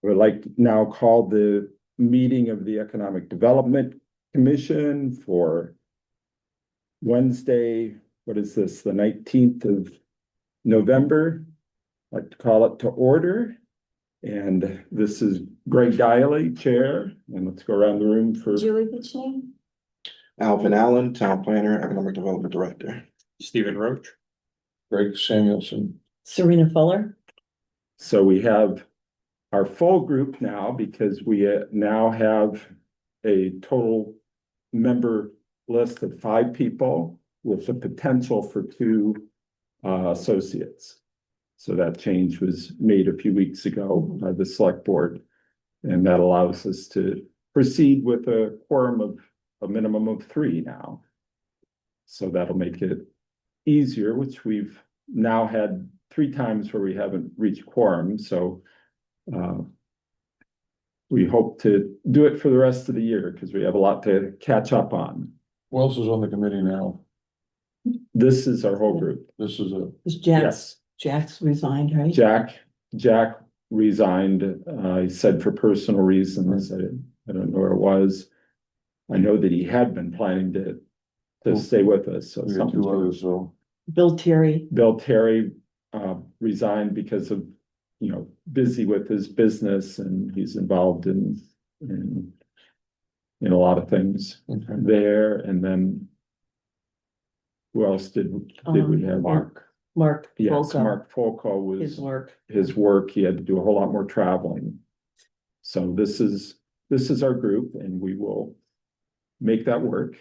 would like now call the meeting of the Economic Development Commission for Wednesday, what is this, the 19th of November? I'd like to call it to order. And this is Greg Diley, Chair, and let's go around the room for Julie Pitchney. Alvin Allen, Town Planner, Economic Development Director. Stephen Roach. Greg Samuelson. Serena Fuller. So we have our full group now because we now have a total member list of 5 people with the potential for 2 associates. So that change was made a few weeks ago by the select board. And that allows us to proceed with a quorum of a minimum of 3 now. So that'll make it easier, which we've now had 3 times where we haven't reached quorum. So we hope to do it for the rest of the year because we have a lot to catch up on. Who else is on the committee now? This is our whole group. This is a, Is Yes, Jack's resigned, right? Jack resigned. He said for personal reasons. I don't know where it was. I know that he had been planning to stay with us. So we got something 2 others, so. Bill Terry. Bill Terry resigned because of, busy with his business, and he's involved in a lot of things there. And then who else did we have? Mark Yes, Folco. Mark Folco was His work. He had to do a whole lot more traveling. So this is our group, and we will make that work.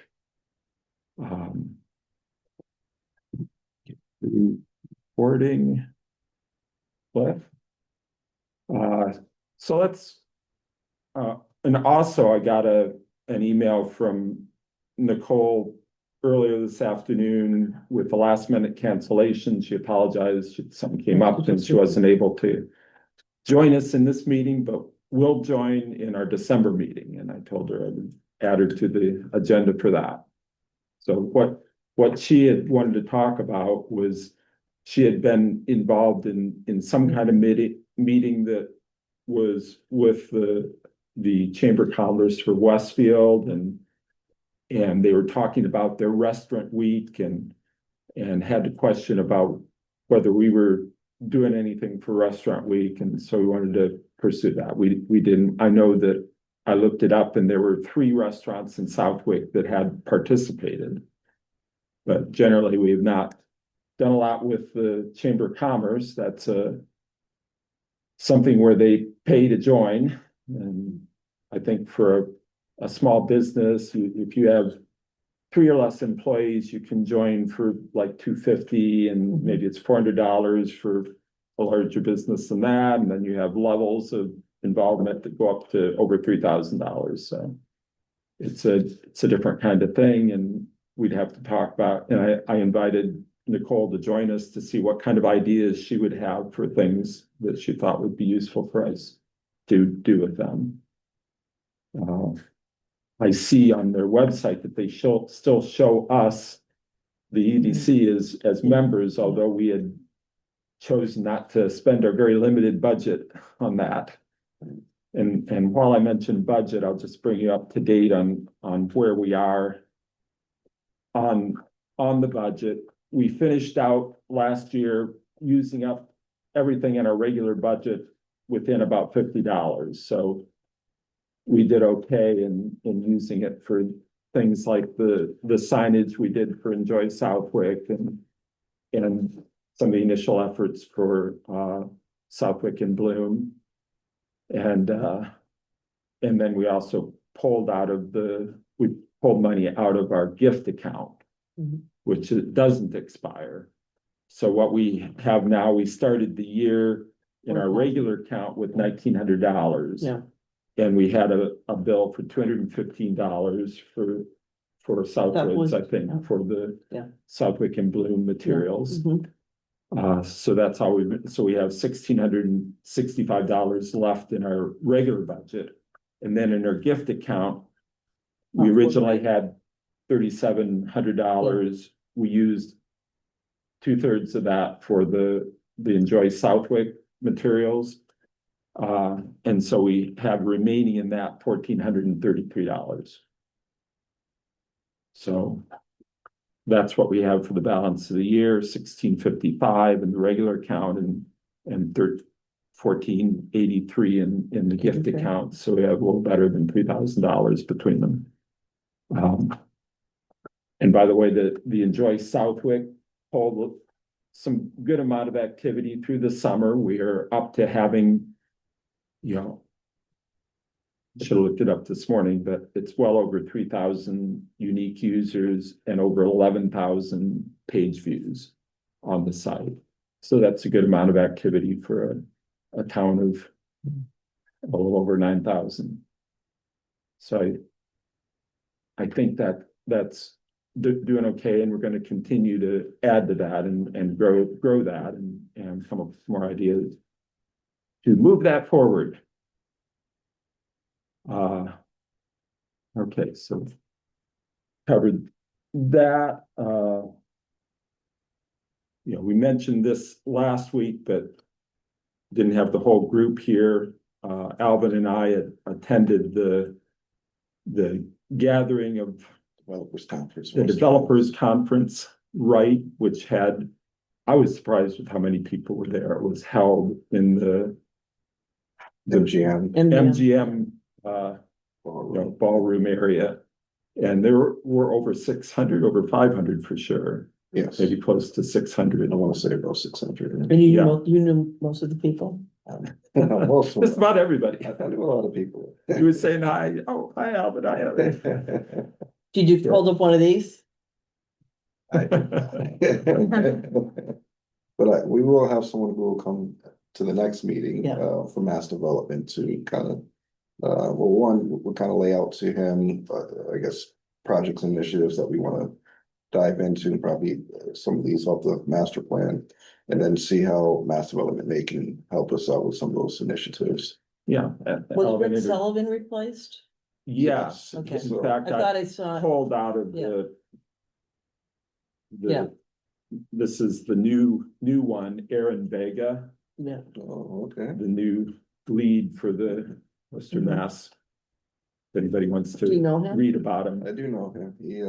Reporting. Cliff. So let's, and also I got an email from Nicole earlier this afternoon with the last minute cancellation. She apologized. Something came up and she wasn't able to join us in this meeting, but will join in our December meeting. And I told her I would add her to the agenda for that. So what she had wanted to talk about was she had been involved in some kind of meeting that was with the Chamber of Commerce for Westfield, and they were talking about their restaurant week and had a question about whether we were doing anything for restaurant week. And so we wanted to pursue that. We didn't. I know that I looked it up and there were 3 restaurants in Southwick that had participated. But generally we have not done a lot with the Chamber of Commerce. That's something where they pay to join. And I think for a small business, if you have 3 or less employees, you can join for like $250, and maybe it's $400 for a larger business than that. And then you have levels of involvement that go up to over $3,000. So it's a different kind of thing, and we'd have to talk about. And I invited Nicole to join us to see what kind of ideas she would have for things that she thought would be useful for us to do with them. I see on their website that they still show us, the EDC, as members, although we had chosen not to spend our very limited budget on that. And while I mentioned budget, I'll just bring you up to date on where we are on the budget. We finished out last year using up everything in our regular budget within about $50. So we did okay in using it for things like the signage we did for Enjoy Southwick and some of the initial efforts for Southwick in Bloom. And then we also pulled money out of our gift account, which it doesn't expire. So what we have now, we started the year in our regular account with $1,900. Yeah. And we had a bill for $215 for Southwoods, I think, for the Southwick and Bloom materials. So that's how we have $1,665 left in our regular budget. And then in our gift account, we originally had $3,700. We used 2/3 of that for the Enjoy Southwick materials. And so we have remaining in that $1,433. So that's what we have for the balance of the year, 1,655 in the regular account and 1,483 in the gift Okay. account. So we have a little better than $3,000 between them. And by the way, the Enjoy Southwick hold some good amount of activity through the summer. We are up to having, should have looked it up this morning, but it's well over 3,000 unique users and over 11,000 page views on the site. So that's a good amount of activity for a town of a little over 9,000. So I think that's doing okay, and we're going to continue to add to that and grow that and come up with more ideas to move that forward. Okay, so covered that. We mentioned this last week, but didn't have the whole group here. Alvin and I had attended the gathering of Developers Conference. the developers conference, right, which had, I was surprised with how many people were there. It was held in the MGM. MGM ballroom area. And there were over 600, over 500 for sure, Yes, maybe close to 600. I want to say about 600. And you Yeah. knew most of the people? Most of Just them. about everybody. I knew a lot of people. He was saying hi. Oh, hi, Alvin. Hi, Alvin. Did you hold up one of these? But we will have someone who will come to the next meeting, Yeah. For mass development to kind of, we'll kind of lay out to him, I guess, projects and initiatives that we want to dive into, probably some of these off the master plan, and then see how mass development may can help us out with some of those initiatives. Yeah. Was Alvin Rick inter- Sullivan replaced? Yes. Okay. In So- fact, I thought I saw, pulled out of Yeah. the this is the new one, Aaron Vega, yeah, Oh, okay. the new lead for the Western Mhm. Mass. If anybody wants do you to know him? read about him. I do know him. He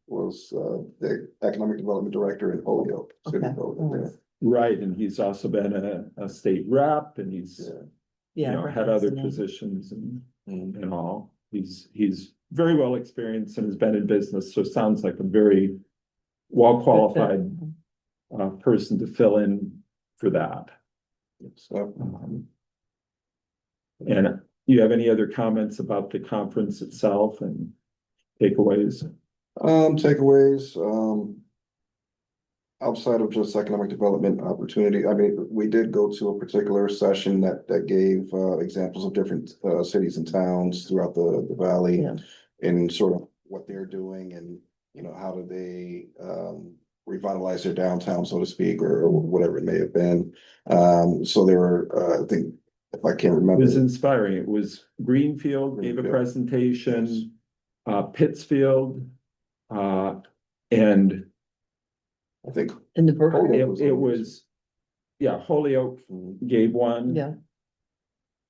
was the economic development director in Holyoke. City of Okay. Holyoke, Right, and he's also been a state rep, and he's, yeah. Yeah. I had recognize other the name. positions Mhm. and all. He's very well experienced and has been in business, so sounds like a very well qualified person to fill in for that. So, And you have any other comments about the conference itself and takeaways? takeaways, outside of just economic development opportunity, I mean, we did go to a particular session that gave examples of different cities and towns throughout the valley. Yeah. And sort of what they're doing and, how do they revitalize their downtown, so to speak, or whatever it may have been. So there were, I think, if I can't It remember. was inspiring. It was Greenfield gave a Greenfield, presentation, Pittsfield, and I think. In the Berkeley, Holyoke it was, Holyoke Mhm. gave one. yeah.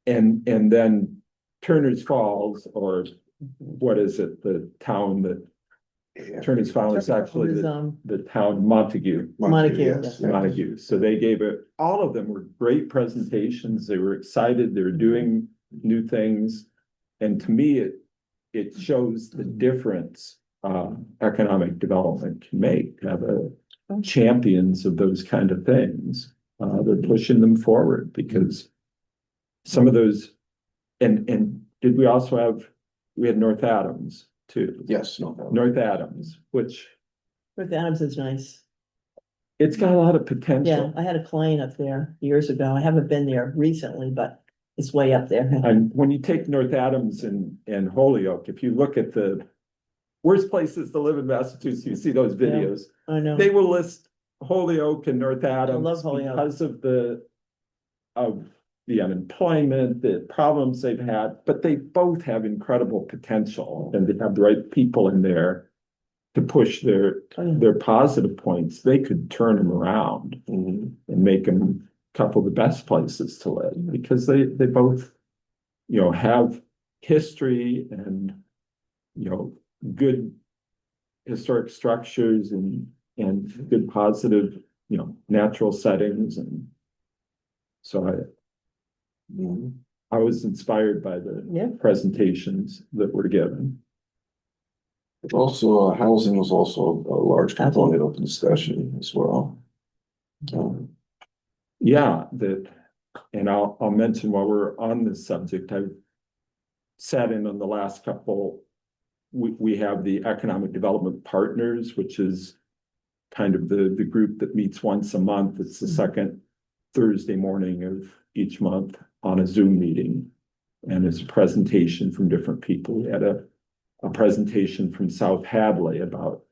And then Turner's Falls, or Mhm. what is it, the town that Yeah. Turner's Falls is actually Was, the town Montague. Montague, yes, yeah. yes. Montague. So they gave it, all of them were great presentations. They were excited. They were doing new things. And to me, it shows the difference economic development can make, have champions of those kind of things. They're pushing them forward because some of those, and did we also have, we had North Adams too. Yes, no. North Adams, which Rick Adams is nice. it's got a lot of Yeah, potential. I had a client up there years ago. I haven't been there recently, but it's way up there. And when you take North Adams and Holyoke, if you look at the worst places to live in Massachusetts, you see those videos. I know. They will list Holyoke and North Adams Holyoke. because of the unemployment, the problems they've had, but they both have incredible potential and they have the right people in there to push their positive points. They could turn them around Mhm. and make them couple of the best places to live, because they both, have history and, good historic structures and good positive, natural settings. And so Mhm. I was inspired by the Yeah. presentations that were given. But also, housing was also a large Housing. component of the discussion as well. Yeah, and I'll mention while we're on this subject, I sat in on the last couple. We have the Economic Development Partners, which is kind of the group that meets once a month. It's the second Thursday morning of each month on a Zoom meeting. And it's a presentation from different people. We had a presentation from South Hadley about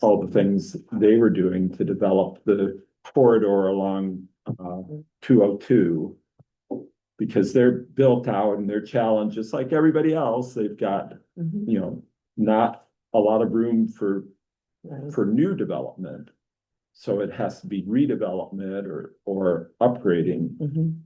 all the things they were doing to develop the corridor along 202, because they're built out and they're challenged just like everybody else. They've got, Mhm. Not a lot of room for Right. new development. So it has to be redevelopment or upgrading. Mhm.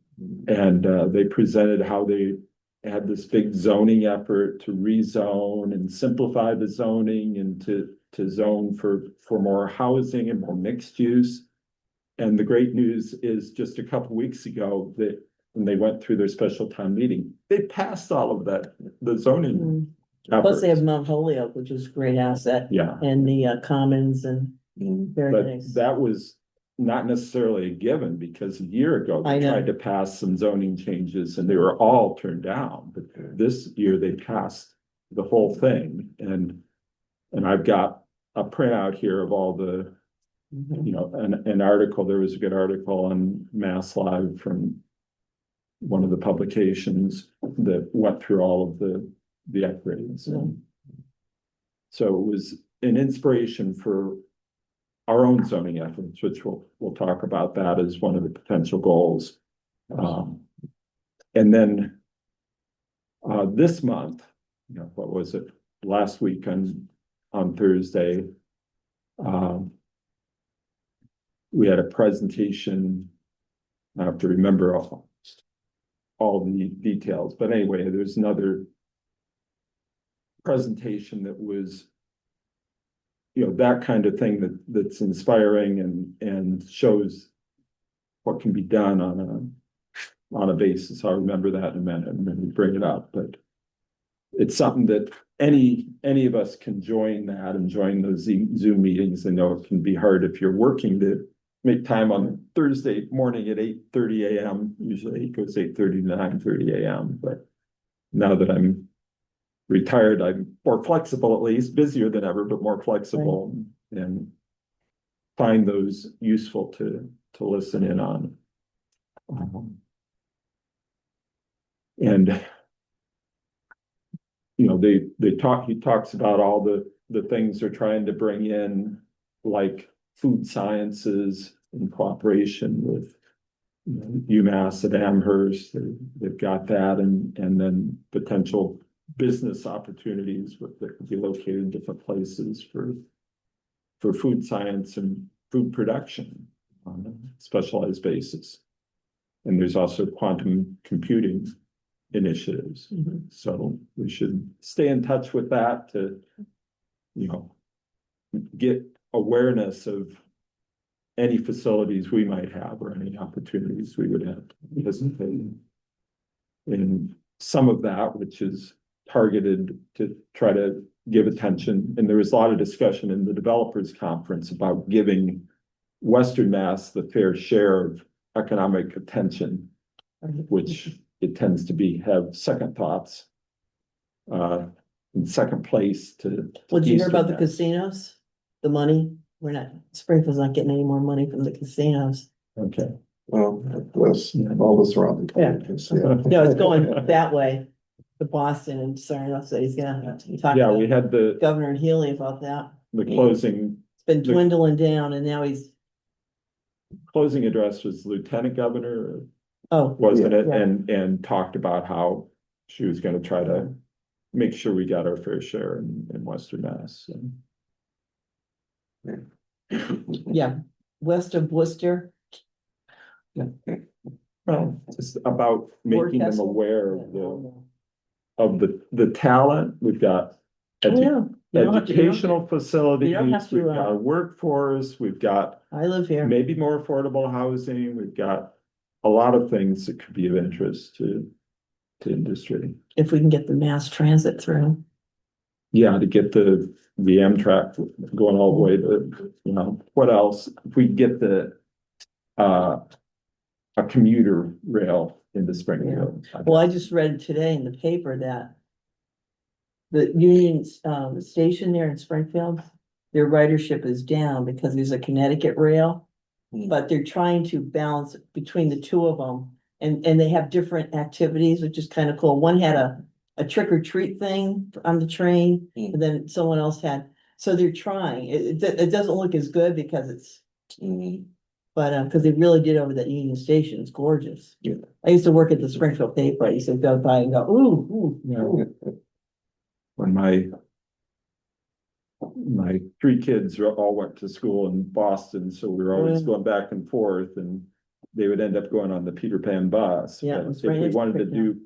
And they presented how they had this big zoning effort to rezone and simplify the zoning and to zone for more housing and more mixed use. And the great news is just a couple weeks ago that when they went through their special town meeting, they passed all of that, the zoning Mhm. Plus they have efforts. Mount Holyoke, which is a great asset, Yeah, and the Commons, and Mhm. very but nice. that was not necessarily a given, because a year ago I they know. tried to pass some zoning changes and they were all turned down. But this year they passed the whole thing, and I've got a printout here of all the, Mhm. an article. There was a good article on Mass Live from one of the publications that went through all of the upgrades. And so it was an inspiration for our own zoning efforts, which we'll talk about that as one of the potential goals. And then this month, what was it? Last week on Thursday, we had a presentation. I have to remember all the details, but anyway, there's another presentation that was, that kind of thing that's inspiring and shows what can be done on a basis. I'll remember that in a minute and then we bring it up, but it's something that any of us can join that and join those Zoom meetings. I know it can be hard if you're working to make time on Thursday morning at 8:30 a.m. Usually it goes 8:30 to 9:30 a.m. But now that I'm retired, I'm more flexible, at least busier than ever, but more flexible, and find those useful to listen in on. And he talks about all the things they're trying to bring in, like food sciences in cooperation with UMass at Amherst. They've got that, and then potential business opportunities that could be located in different places for food science and food production on a specialized basis. And there's also quantum computing initiatives. Mhm. So we should stay in touch with that to, get awareness of any facilities we might have or any opportunities we would have to participate in some of that, which is targeted to try to give attention. And there was a lot of discussion in the developers conference about giving Western Mass the fair share of economic attention, which it tends to have second thoughts, in second place to. Well, did you hear Eastern about the Mass. casinos? The money? Springfield's not getting any more money from the casinos. Okay. Well, that's all the surrounding Yeah. communities, No, it's going that way to Boston, and Sarnoff said he's gonna talk Yeah, we to had the Governor Healy about that. closing It's been dwindling down, and now he's, address was Lieutenant Governor, oh, wasn't it? Yeah. And talked about how she was gonna try to make sure we got our fair share in Western Mass. yeah, west of Worcester. Well, just about making them Forecastle? aware Yeah, of the, no. the talent. We've got Oh, yeah. You don't have to- you don't- educational facilities, you don't have to, we've got a workforce, we've got I live here. maybe more affordable housing, we've got a lot of things that could be of interest to industry. If we can get the mass transit through. Yeah, to get the Amtrak going all the way to, what else? If we get a commuter rail into Springfield. Well, I just read today in the paper that the Union, station there in Springfield, their ridership is down because there's a Connecticut rail. Hmm. But they're trying to balance between the two of them, and they have different activities, which is kind of cool. One had a trick or treat thing on the train, Hmm. and then someone else had, so they're trying. It doesn't look as good because it's, Mhm. but, because they really did over that Union Station, it's gorgeous. Yeah. I used to work at the Springfield paper, I used to go by and go, ooh, Yeah. ooh. When my three kids all went to school in Boston, so we were always Yeah. going back and forth, and they would end up going on the Peter Pan bus. Yeah, But that's if right. we wanted to do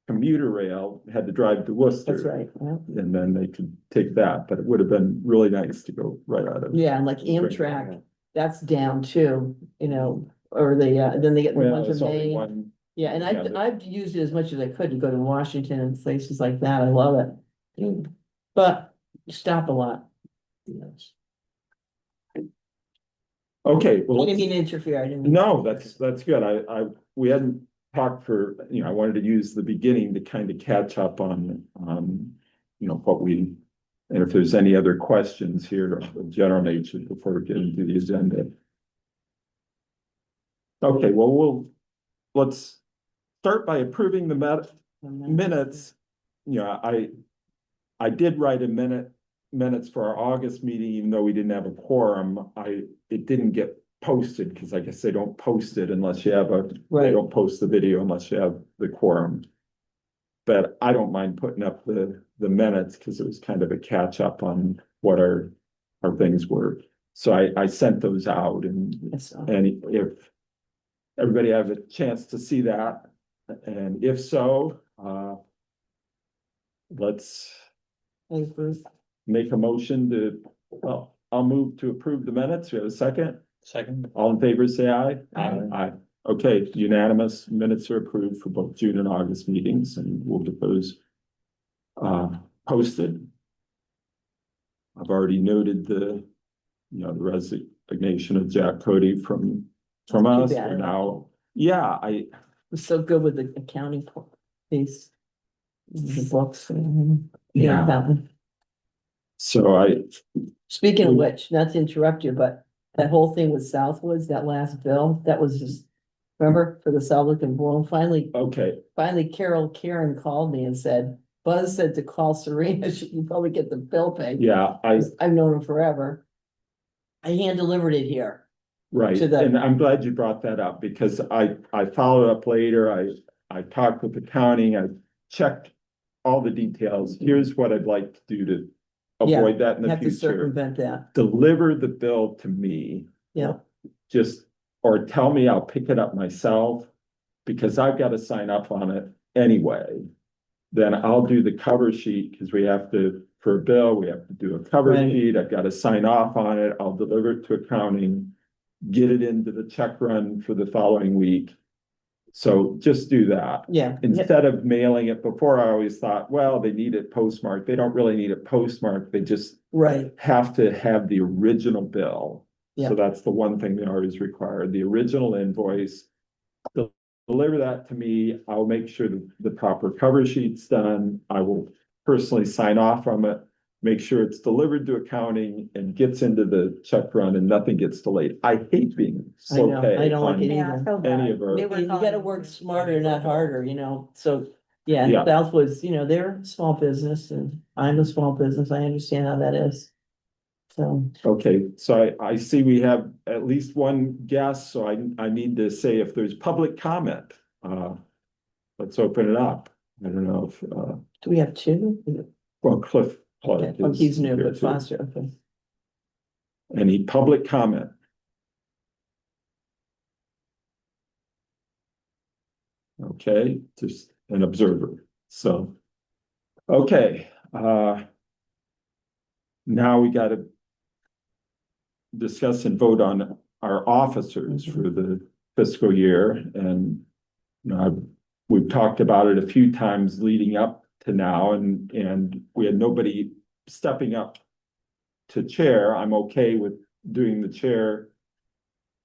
commuter rail, had to drive to Worcester. That's right, yeah. And then they could take that, but it would have been really nice to go right out of. Yeah, and like Amtrak, that's down too, or then they get the Well, ones it's in only Maine. one, Yeah, and Yeah, I've used it as much as I could to go to Washington and places like that. I love it. But you stop a lot. Yes. okay, I well. didn't mean to interfere. I didn't. No, that's good. We hadn't talked for, I wanted to use the beginning to kind of catch up on, and if there's any other questions here of general nature before we get into the agenda. Okay, well, let's start by approving the minutes. I did write minutes for our August meeting, even though we didn't have a quorum. It didn't get posted because I guess they don't post it unless you have they Right. don't post the video unless you have the quorum. But I don't mind putting up the minutes because it was kind of a catch up on what our things were. So I sent those out, and if everybody have a chance to see that, and if so, let's Hey, Bruce. make a motion I'll move to approve the minutes. We have a second. Second. All in favor, say aye. Aye. Aye. Okay, unanimous. Minutes are approved for both June and August meetings, and we'll get those posted. I've already noted the resignation of Jack Cody from Too us. bad. We're now, yeah, Was so good with the accounting piece. The books. Yeah. That one. so Speaking of which, not to interrupt you, but that whole thing with Southwoods, that last bill, that was just, remember, for the Southwick and Bloom, finally Karen called me and said, Buzz said to call Serena, she can probably get the bill paid. yeah, I've known him forever. I hand delivered it here. right, to the- and I'm glad you brought that up because I followed up later. I talked with accounting, I checked all the details. Here's what I'd like to do to Yeah, avoid that in the Have to future. circumvent that, Deliver the bill to me. yeah, Or tell me I'll pick it up myself, because I've got to sign up on it anyway. Then I'll do the cover sheet, because for a bill, we have to do a cover Right. sheet. I've got to sign off on it. I'll deliver it to accounting, get it into the check run for the following week. So just do that. yeah. Instead of mailing it before, I always thought, well, they need it postmarked. They don't really need it postmarked. They just Right, have to have the original bill. Yeah. So that's the one thing they always require, the original invoice. Deliver that to me. I'll make sure that the proper cover sheet's done. I will personally sign off on it, make sure it's delivered to accounting and gets into the check run and nothing gets delayed. I hate being I know, slow I pay don't like on it Yeah, I either. feel any bad. of our. We were You gotta calling- work smarter, not harder, so, yeah, Yeah. Southwoods, they're a small business and I'm a small business, I understand how that is. So, Okay, so I see we have at least one guest, so I need to say if there's public comment. Let's open it up. I don't know if, do we have two? well, Cliff. Okay, Clark oh, is he's new, here but too. Foster, okay. Any public comment? okay, just an observer, so. Okay, now we gotta discuss and vote on our officers for the fiscal year, and you know, we've talked about it a few times leading up to now, and we had nobody stepping up to chair. I'm okay with doing the chair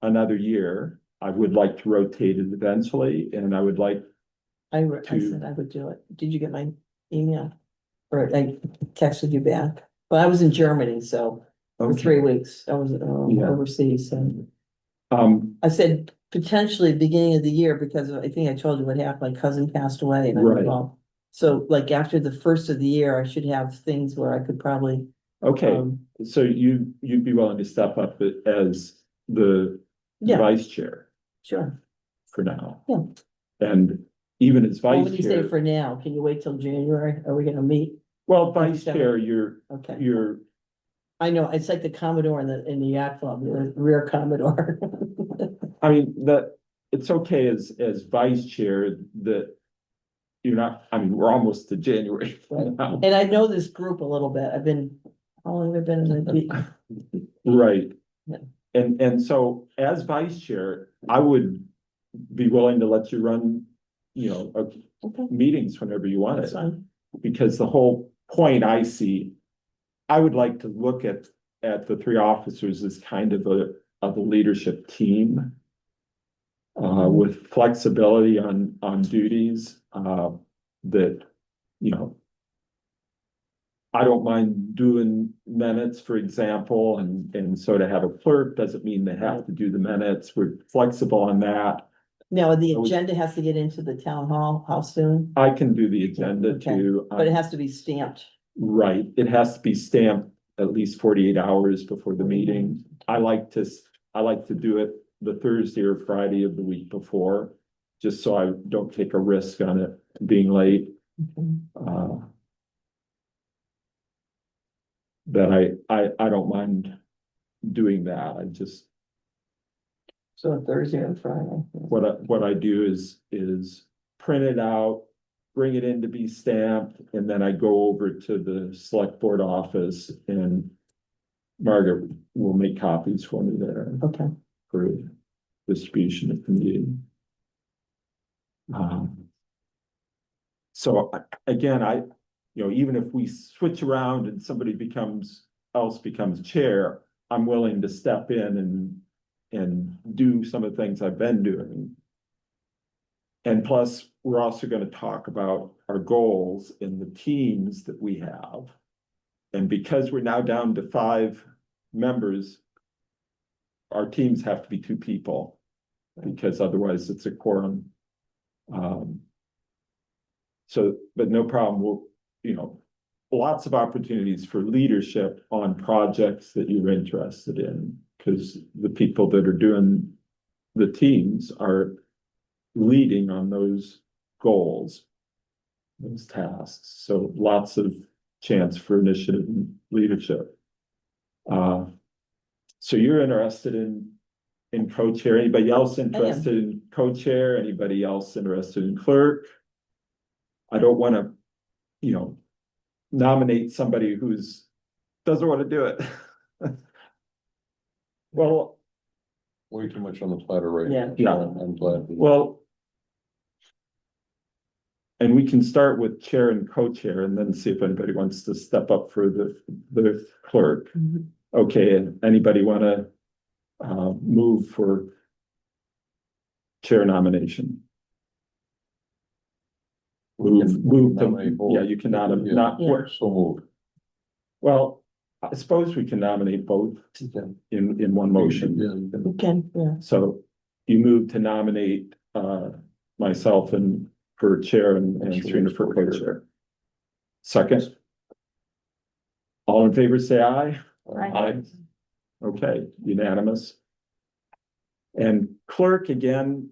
another year. I would like to rotate it eventually, and I would like, I said I would do it. Did you get my email? Or I texted you back, but I was in Germany, so for okay, 3 weeks, I was Yeah. overseas, so. um, I said potentially beginning of the year, because I think I told you what happened, my cousin passed away and I was Right. involved. So like after the first of the year, I should have things where I could probably, okay, um, so you'd be willing to step up as the yeah, vice chair sure. for now? Yeah. And even as Well, vice when you say chair, for now, can you wait till January? Are we gonna meet? well, vice December. chair, Okay, you're, I know, it's like the Commodore in the yacht club, the rear Commodore. I mean, it's okay as vice chair that you're not, I mean, we're almost to January Right. now. And I know this group a little bit. How long have I been in the? Right. Yeah. And so as vice chair, I would be willing to let you run, you know, Okay, meetings whenever you want that's it. fine. Because the whole point I see, I would like to look at the three officers as kind of a leadership team. With flexibility on duties, that, you know. I don't mind doing minutes, for example, and so to have a clerk doesn't mean they have to do the minutes. We're flexible on that. Now, the I would- agenda has to get into the town hall, how soon? I can do the agenda Okay. too. But it has to be stamped. Right, it has to be stamped at least 48 hours before the meeting. I like to do it the Thursday or Friday of the week before, just so I don't take a risk on it being late. Uh, That I don't mind doing that. I just, So a Thursday or Friday. what I do is print it out, bring it in to be stamped, and then I go over to the select board office and Margaret will make copies for me there Okay, for distribution at the meeting. So again, you know, even if we switch around and somebody else becomes chair, I'm willing to step in and do some of the things I've been doing. And plus, we're also gonna talk about our goals in the teams that we have. And because we're now down to 5 members, our teams have to be 2 people, because otherwise it's a quorum. So, but no problem, we'll, you know, lots of opportunities for leadership on projects that you're interested in, because the people that are doing the teams are leading on those goals, those tasks. So lots of chance for initiative and leadership. So you're interested in co-chair. Anybody else interested in co-chair? Anybody else interested in clerk? I don't want to, you know, nominate somebody doesn't want to do it. Well, Way too much on the platter right Yeah. now. Yeah. I'm glad. well. And we can start with chair and co-chair and then see if anybody wants to step up for the clerk. Mhm. Okay, and anybody want to move for chair nomination? Move Nominate to, both. yeah, you can Yeah. not, Yeah. So moved. well, I suppose we can nominate both in one motion. Yeah, you can. Okay, yeah. So you move to nominate myself and for chair and Serena for co-chair. Second. All in favor, say aye. Aye. Okay, unanimous. And clerk, again,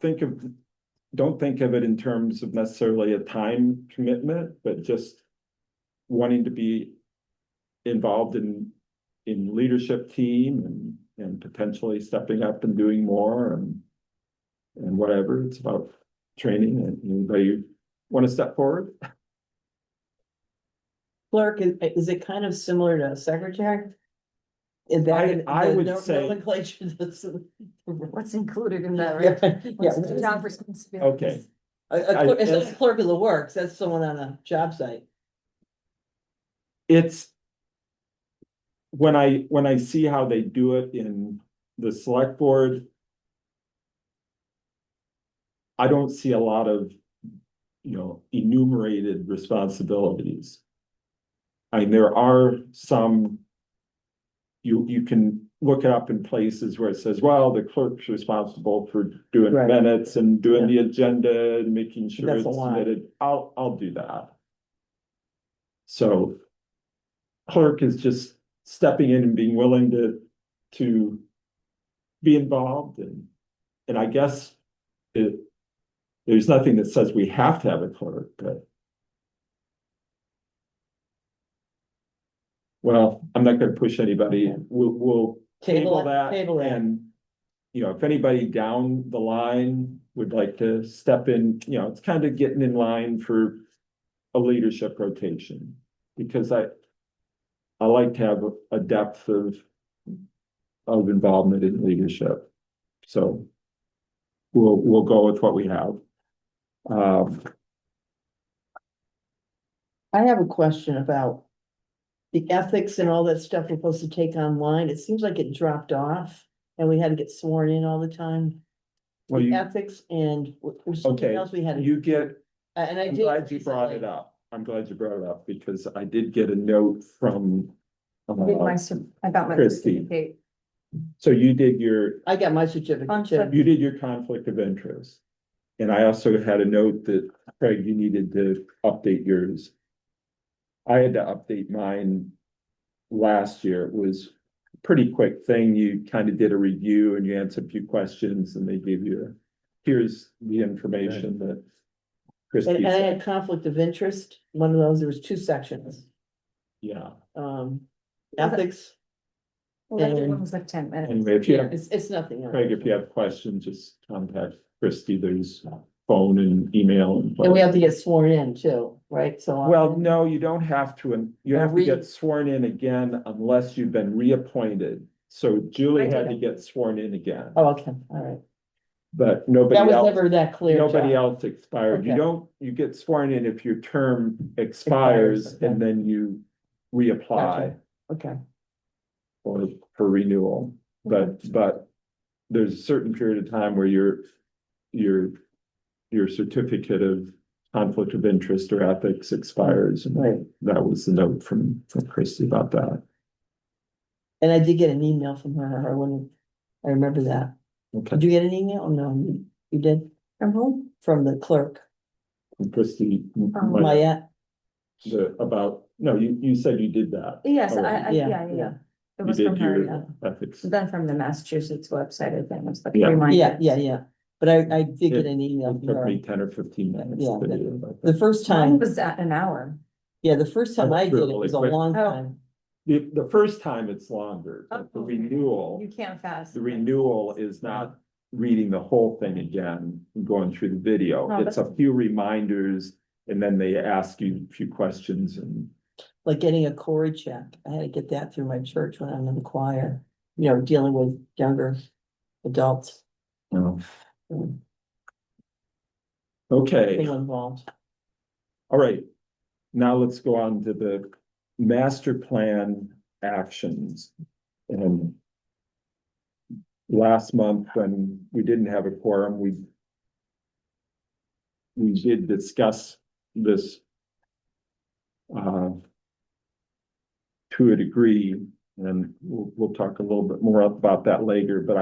don't think of it in terms of necessarily a time commitment, but just wanting to be involved in leadership team and potentially stepping up and doing more and whatever. It's about training, and anybody want to step forward? Clerk, is it kind of similar to secretary? Is that? I the would say- nomenclature that's- What's included in that, right? Yeah, What's yeah. the job responsibilities? Okay, It's not as- a clerk of the works, that's someone on a job site. it's. When I see how they do it in the select board. I don't see a lot of, enumerated responsibilities. I mean, there are some. You can look it up in places where it says, well, the clerk's responsible for doing Right. minutes and doing the agenda and making sure That's it's a lot. submitted. I'll do that. So. Clerk is just stepping in and being willing to be involved and I guess there's nothing that says we have to have a clerk, but. Well, I'm not gonna push anybody. We'll table that Table that. and. If anybody down the line would like to step in, it's kind of getting in line for a leadership rotation. Because I like to have a depth of involvement in leadership. So we'll go with what we have. I have a question about the ethics and all that stuff we're supposed to take online. It seems like it dropped off and we had to get sworn in all the time. Well, The you, ethics and there's something okay, else we had. you get, And I I'm did. glad you brought it recently. up. I'm glad you brought it up because I did get a note from. I got my Christie. certificate. So you did your I got my certificate too. Conflict. You did your conflict of interest. And I also had a note that, Craig, you needed to update yours. I had to update mine last year. It was a pretty quick thing. You kind of did a review and you answered a few questions and they gave you, here's the information that Christie And I said. had conflict of interest, one of those, there was two sections, Yeah, ethics. Well, that And- one was like 10 minutes. anyway, if you Yeah, have, it's nothing. Craig, if you have questions, just contact Christie. There's phone and email. And we have to get sworn in too, right? So. Well, no, you don't have to, and you Or have to get sworn in again unless you've been reappointed. So Julie had to get sworn in again, Oh, okay, all right. but nobody That was else, never that clear. nobody John. else expired. You Okay. you get sworn in if your term expires okay. and then you reapply Gotcha. Okay, for renewal. But there's a certain period of time where your certificate of conflict of interest or ethics expires. And right. that was the note from Christie about that. And I did get an email from her, I remember that. Okay, Did you get an email? Oh, no, you did? From whom? From the clerk, from Christie. Mayette? No, you said you did that. Yes, already. Yeah. It You was did from her, yeah. your ethics. Then from the Massachusetts website, I think, was like Yeah. reminder. Yeah. But I did get an email It from took her. me 10 or 15 minutes. Yeah, to do about The that. first Mine time, was at an hour. yeah, the first time I I went through did it it was a really quick. long Oh. time. The first time it's longer, but the Oh. renewal. You can't fast. The renewal is not reading the whole thing again, and going through the video. Oh, It's a few reminders and then they ask you a few questions and. Like getting a Cory check. I had to get that through my church when I'm in the choir, dealing with younger adults. Okay, Thing involved. all right. Now let's go on to the master plan actions. And last month, when we didn't have a quorum, we did discuss this to a degree, and we'll talk a little bit more about that later, but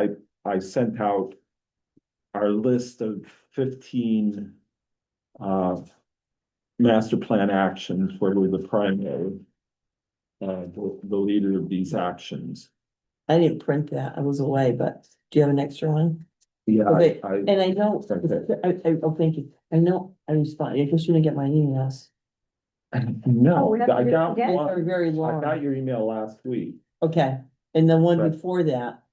I sent out our list of 15 master plan actions where we're the primary the leader of these actions. I didn't print that. I was away, but do you have an extra one? Yeah, Okay, I And I know, Okay. oh, thank you. I know, I responded. I just didn't get my emails. no, we have to I do it got again? They're one, very I got long. your email last week. Okay, and the one Right. before that,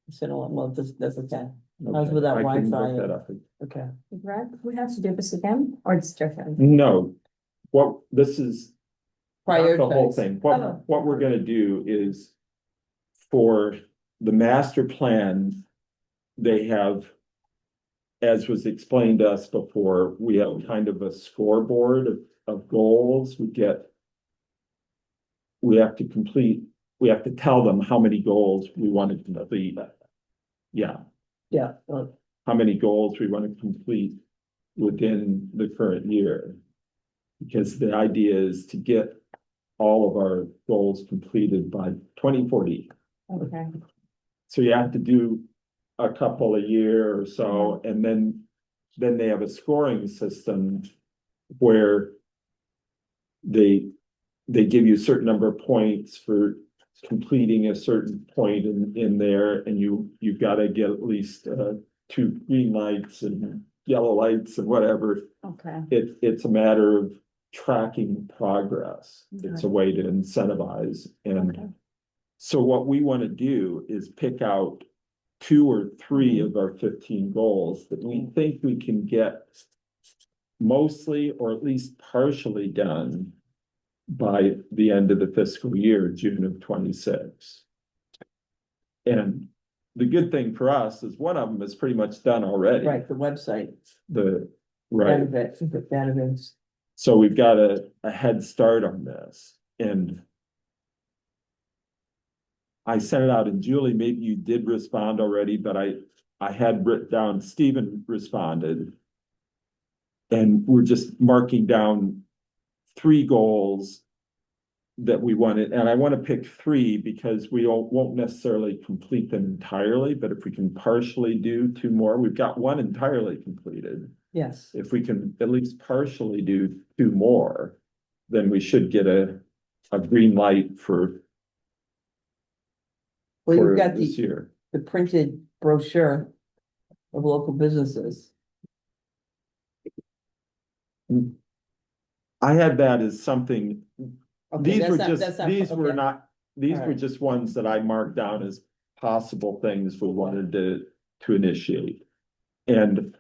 I said, oh, well, that's okay. How's with that I can look Wi-Fi? that up. Okay. Right, we have to do this again, or it's different? No, what, this is not the whole Prioritize. thing. Oh. What we're gonna do is for the master plan, they have, as was explained to us before, we have kind of a scoreboard of goals. We have to complete, we have to tell them how many goals we want to complete. Yeah, Yeah, how many goals we want to complete within the current year. Because the idea is to get all of our goals completed by 2040. Okay, So you have to do a couple a year or so, and then they have a scoring system where they give you a certain number of points for completing a certain point in there, and you've got to get at least 2 green lights and yellow lights and whatever. okay, It's a matter of tracking progress. It's a way to incentivize. And okay, so what we want to do is pick out 2 or 3 of our 15 goals that we think we can get mostly or at least partially done by the end of the fiscal year, June of 26. And the good thing for us is one of them is pretty much done already. right, the website. Right. Database. So we've got a head start on this, and I sent it out, and Julie, maybe you did respond already, but I had written down, Stephen responded. And we're just marking down 3 goals that we wanted, and I want to pick 3 because we won't necessarily complete them entirely, but if we can partially do 2 more, we've got 1 entirely completed. Yes, If we can at least partially do 2 more, then we should get a green light for well, you've got this the year. printed brochure of local businesses. I had that as something, Okay, these that's were not- just, that's not- these were okay. not, these were Alright. just ones that I marked down as possible things we wanted to initiate. And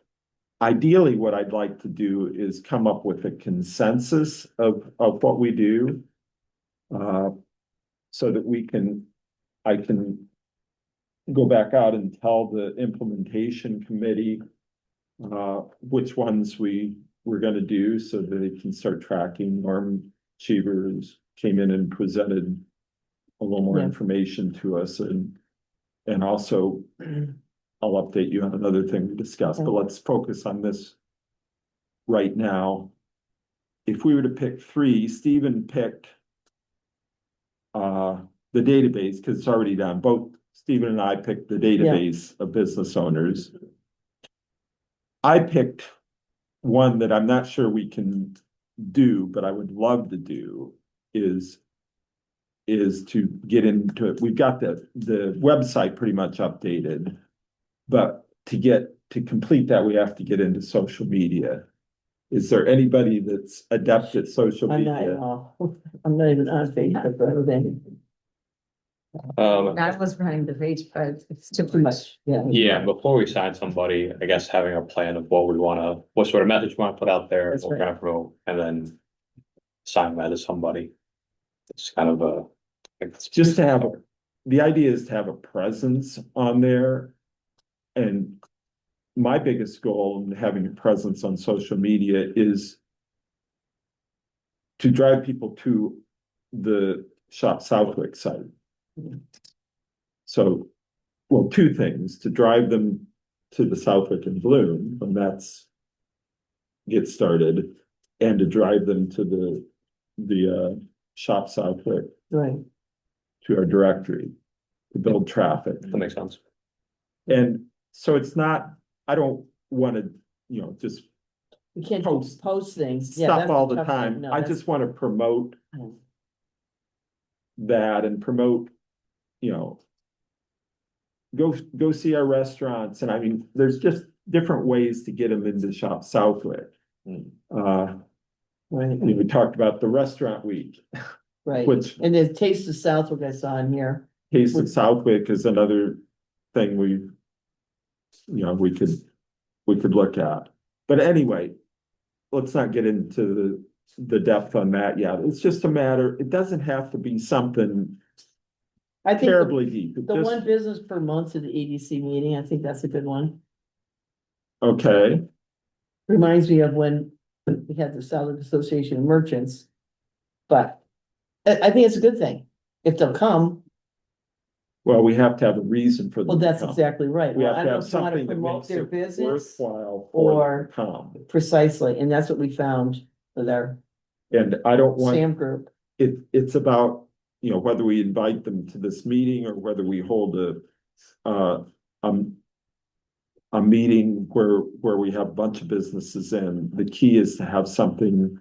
ideally, what I'd like to do is come up with a consensus of what we do. So that I can go back out and tell the implementation committee which ones we're gonna do so that they can start tracking. Norm Cheevers came in and presented a little more Yeah. information to us, and also I'll update you on another thing we discussed, but let's focus on this right now. If we were to pick 3, Stephen picked the database, because it's already done. Both Stephen and I picked the database of business owners. I picked one that I'm not sure we can do, but I would love to do is to get into it. We've got the website pretty much updated, but to complete that, we have to get into social media. Is there anybody that's adept at social I'm not, media? I'm not even on Facebook or anything. I was running the page, but it's too Too much, yeah. Yeah, before we sign somebody, I guess having a plan of what we wanna, what sort of message we wanna put out there, That's what we're right. gonna promote, and then sign that to somebody. It's kind of a. Just to have, the idea is to have a presence on there. And my biggest goal in having a presence on social media is to drive people to the Shop Southwick site. So, well, 2 things, to drive them to the Southwick and Bloom, when that's gets started, and to drive them to the Shop Southwick, Right, to our directory, to build traffic. That makes sense. And so it's not, I don't wanna, just you can't Post post things. Yeah, stuff that's all the tough thing. time. No, I that's- just wanna promote Mm. that and promote, go see our restaurants. And I mean, there's just different ways to get them into Shop Southwick. Right, We talked about the restaurant week, right. which And the Taste of Southwick I saw in here. Taste of Southwick is another thing we could look at. But anyway, let's not get into the depth on that yet. It's just a matter, it doesn't have to be something I think terribly deep. It the just- one business per month to the EDC meeting, I think that's a good one. Okay, Reminds me of when we had the Southern Association of Merchants. But I think it's a good thing. If they'll come, well, we have to have a reason for them. well, to that's come. exactly right. We Well, have I to don't have know if you wanna something that promote makes their it business. worthwhile or- for them to come. Precisely, and that's what we found with our And I don't want, SAM group. it's about, whether we invite them to this meeting or whether we hold a meeting where we have a bunch of businesses in. The key is to have something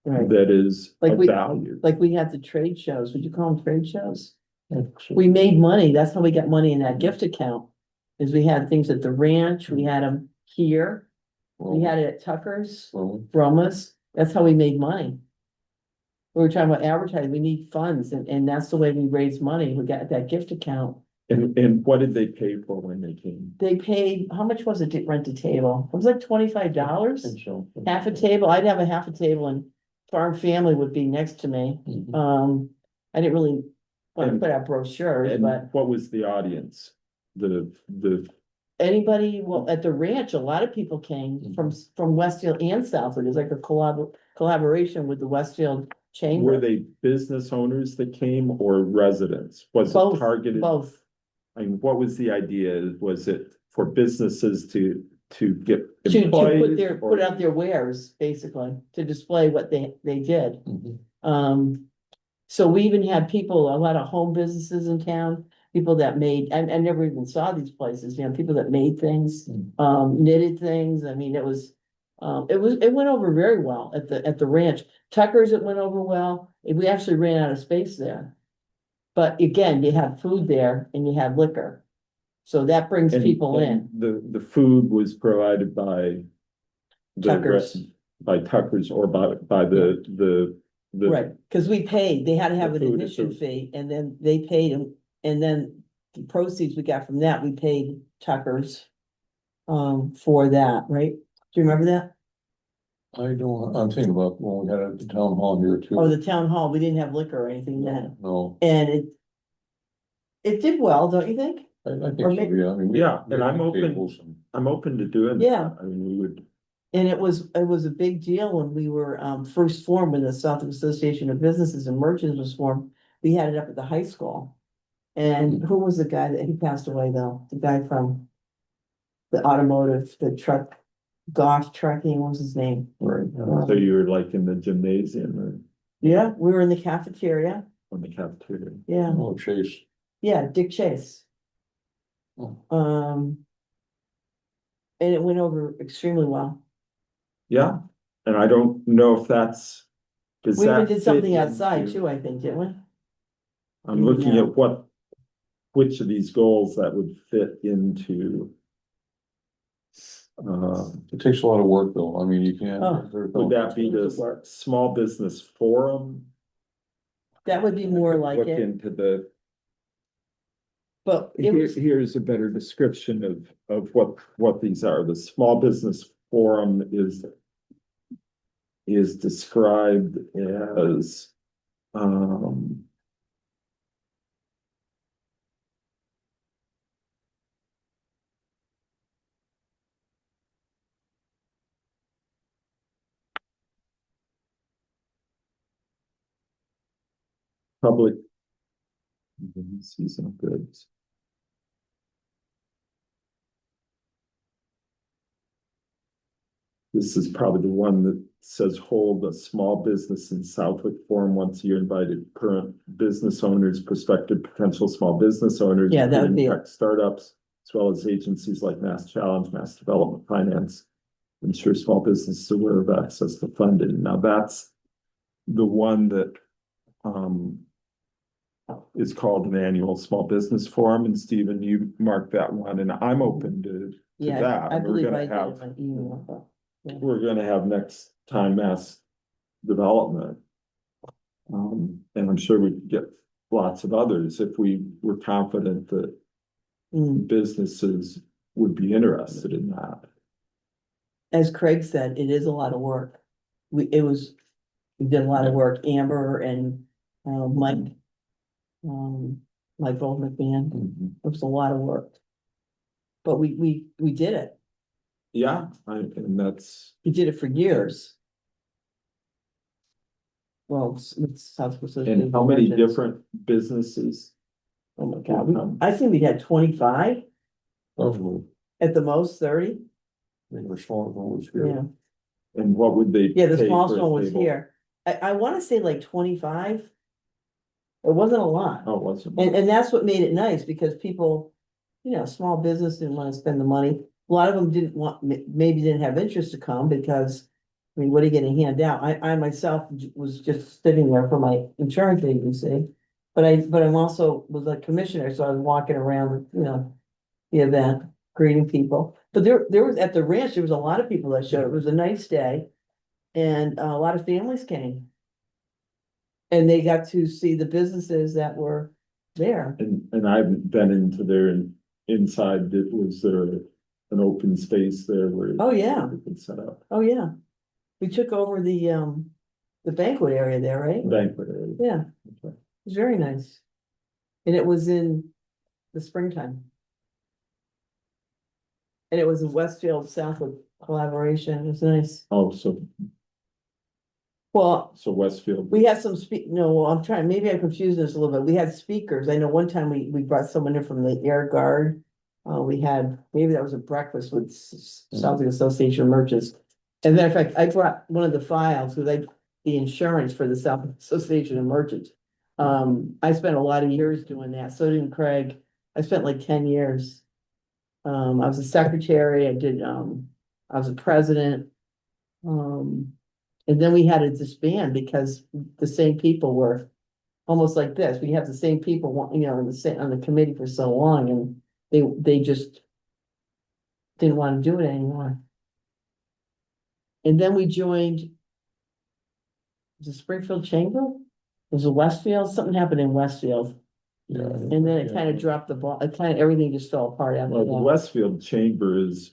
Right, that is Like of we- value. like we had the trade shows. Would you call them trade shows? We made money. That's how we got money in that gift account. Is we had things at the ranch, we had them here, we had it at Tucker's, Broma's. That's how we made money. We were talking about advertising. We need funds and that's the way we raise money. We got that gift account. And what did they pay for when they came? They paid, how much was it to rent a table? It was like $25, half a table. I'd have a half a table and Farm Family would be next to me. I didn't really want to And- put out brochures, And but what was the audience? The anybody, well, at the ranch, a lot of people came from Westfield and Southwood. It was like a collaboration with the Westfield were Chamber. they business owners that came or residents? Was it Both, targeted? both. I mean, what was the idea? Was it for businesses to get To put employees? put out their wares, basically, to display what they did. So we even had people, a lot of home businesses in town, people that made, I never even saw these places, people that made things, knitted things. I mean, it went over very well at the ranch. Tucker's, it went over well. We actually ran out of space there. But again, you have food there and you have liquor. So that brings And- people in. and the food was provided by the Tucker's. by Tucker's or by the Right, cause we paid, they had to have The an food admission is- fee and then they paid and then the proceeds we got from that, we paid Tucker's. For that, right? Do you remember that? I'm thinking about when we had it at the town hall here too. Oh, the town hall, we didn't have liquor or anything then, No, and it did well, don't you think? I Or think so, maybe- yeah, I mean. Yeah, we and had I'm open. tables and- I'm open to doing. Yeah. that. I mean, we would, And it was a big deal when we were first formed, when the Southern Association of Businesses and Merchants was formed. We had it up at the high school. And who was the guy that, he passed away though, the guy from the automotive, the truck, Goff Trucking, what was his name? Right. so you were like in the gymnasium or Yeah, we were in the cafeteria, on the cafeteria. yeah, Oh, Chase. yeah, Dick Chase. Oh. And it went over extremely well. Yeah, and I don't know if that's. does We even that did something fit outside into- too, I think, didn't we? I'm looking Yeah. at which of these goals that would fit into. It takes a lot of work though, I mean, you can't. Oh. Would that be the small business forum? That would be more like Look it, into the, but it was, here's a better description of what these are. The small business forum is described as, public seasonal goods. This is probably the one that says hold a small business in Southwick forum once a year, invited current business owners, prospective potential small business owners. Yeah, that would including be it. tech startups, as well as agencies like Mass Challenge, Mass Development Finance. Ensure small businesses are aware of access to funding. Now that's the one that is called an annual small business forum. And Stephen, you marked that one, and I'm open to yeah, that. I We're believe gonna I did have- in my email, but. we're gonna have next time mass development. And I'm sure we could get lots of others if we were confident that Mm, businesses would be interested in that. As Craig said, it is a lot of work. We did a lot of work, Amber and, Mike. Michael McMahon, it was a lot of work. But we did it. Yeah, and that's, We did it for years. Well, it's South Pacific. and how many different businesses? Oh my God, I think we had 25, Probably, at the most 30, they were small, one was here. yeah. And what would they? Yeah, the pay smallest for a one was table? here. I wanna say like 25. It wasn't a lot. Oh, it wasn't. And that's what made it nice, because people, small business didn't wanna spend the money. A lot of them didn't want, maybe didn't have interest to come because, I mean, what are you gonna hand out? I myself was just sitting there for my insurance agency. But I'm also was a commissioner, so I was walking around, the event, greeting people. But there was, at the ranch, there was a lot of people that showed. It was a nice day. And a lot of families came. And they got to see the businesses that were there. And I've been into their inside, was there an open space there where? Oh, yeah. They could set up Oh, yeah. We took over the banquet area there, right? banquet area. Yeah, it Okay. was very nice. And it was in the springtime. And it was in Westfield Southwood collaboration. It was nice. Oh, so Well, Westfield. we had some no, I'm trying, maybe I confused this a little bit. We had speakers. I know one time we brought someone in from the Air Guard. We had, maybe that was a breakfast with Southwick Association of Merchants. As a matter of fact, I brought one of the files with the insurance for the Southwick Association of Merchants. I spent a lot of years doing that. So did Craig. I spent like 10 years. I was a secretary. I was a president. And then we had to disband because the same people were almost like this. We have the same people, on the committee for so long, and they just didn't want to do it anymore. And then we joined the Springfield Chamber. It was a Westfield, something happened in Westfield, Yeah. and then it kind of dropped the ball. Everything just fell apart after Well, the that. Westfield Chamber is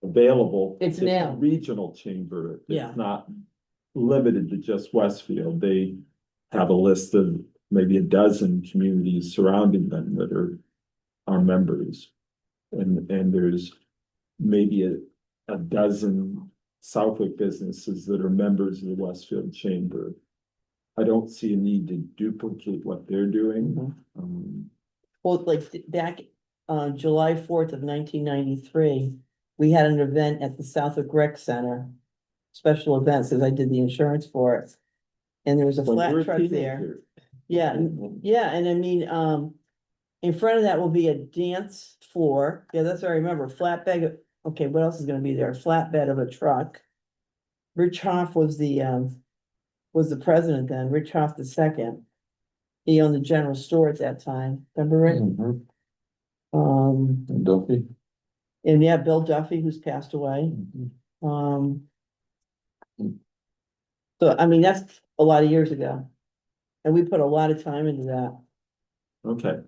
available. It's a now. Regional chamber. Yeah. It's not limited to just Westfield. They have a list of maybe a dozen communities surrounding them that are members. And there's maybe a dozen Southwick businesses that are members of the Westfield Chamber. I don't see a need to duplicate what they're doing. Mhm. Well, like back on July 4th of 1993, we had an event at the Southwick Rec Center. Special events, because I did the insurance for it. And there was a When flat you're a truck there. teenager. Yeah, and I mean, in front of that will be a dance floor. Yeah, that's what I remember. Flatbed. Okay, what else is gonna be there? A flatbed of a truck. Rich Hoff was the president then, Rich Hoff the second. He owned the general store at that time. Remember it? Mhm. And Duffy. yeah, Bill Duffy, who's passed away. Um. So, I mean, that's a lot of years ago. And we put a lot of time into that. Okay.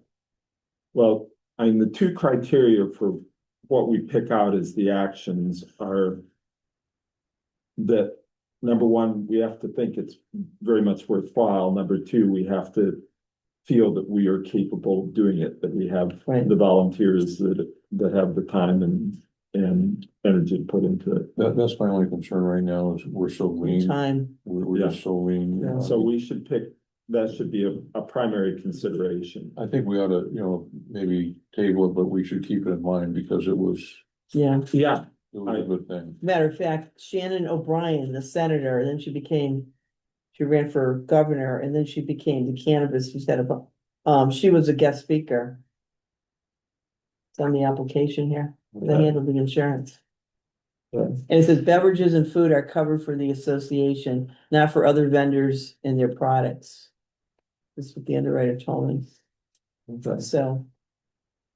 Well, I mean, the two criteria for what we pick out as the actions are that, number one, we have to think it's very much worthwhile. Number two, we have to feel that we are capable of doing it, that we have Right. the volunteers that have the time and energy to put into it. That's my only concern right now is we're so lean. Time. We're Yeah. just so lean. Yeah. So we should pick, that should be a primary consideration. I think we ought to, maybe table it, but we should keep it in mind because it was Yeah. Yeah, a good thing. Matter of fact, Shannon O'Brien, the senator, and then she ran for governor, and then she became the cannabis, she was a guest speaker. It's on the application here, they Okay. handled the insurance. Yeah. And it says beverages and food are covered for the association, not for other vendors and their products. This is what the underwriter told me, Okay. so,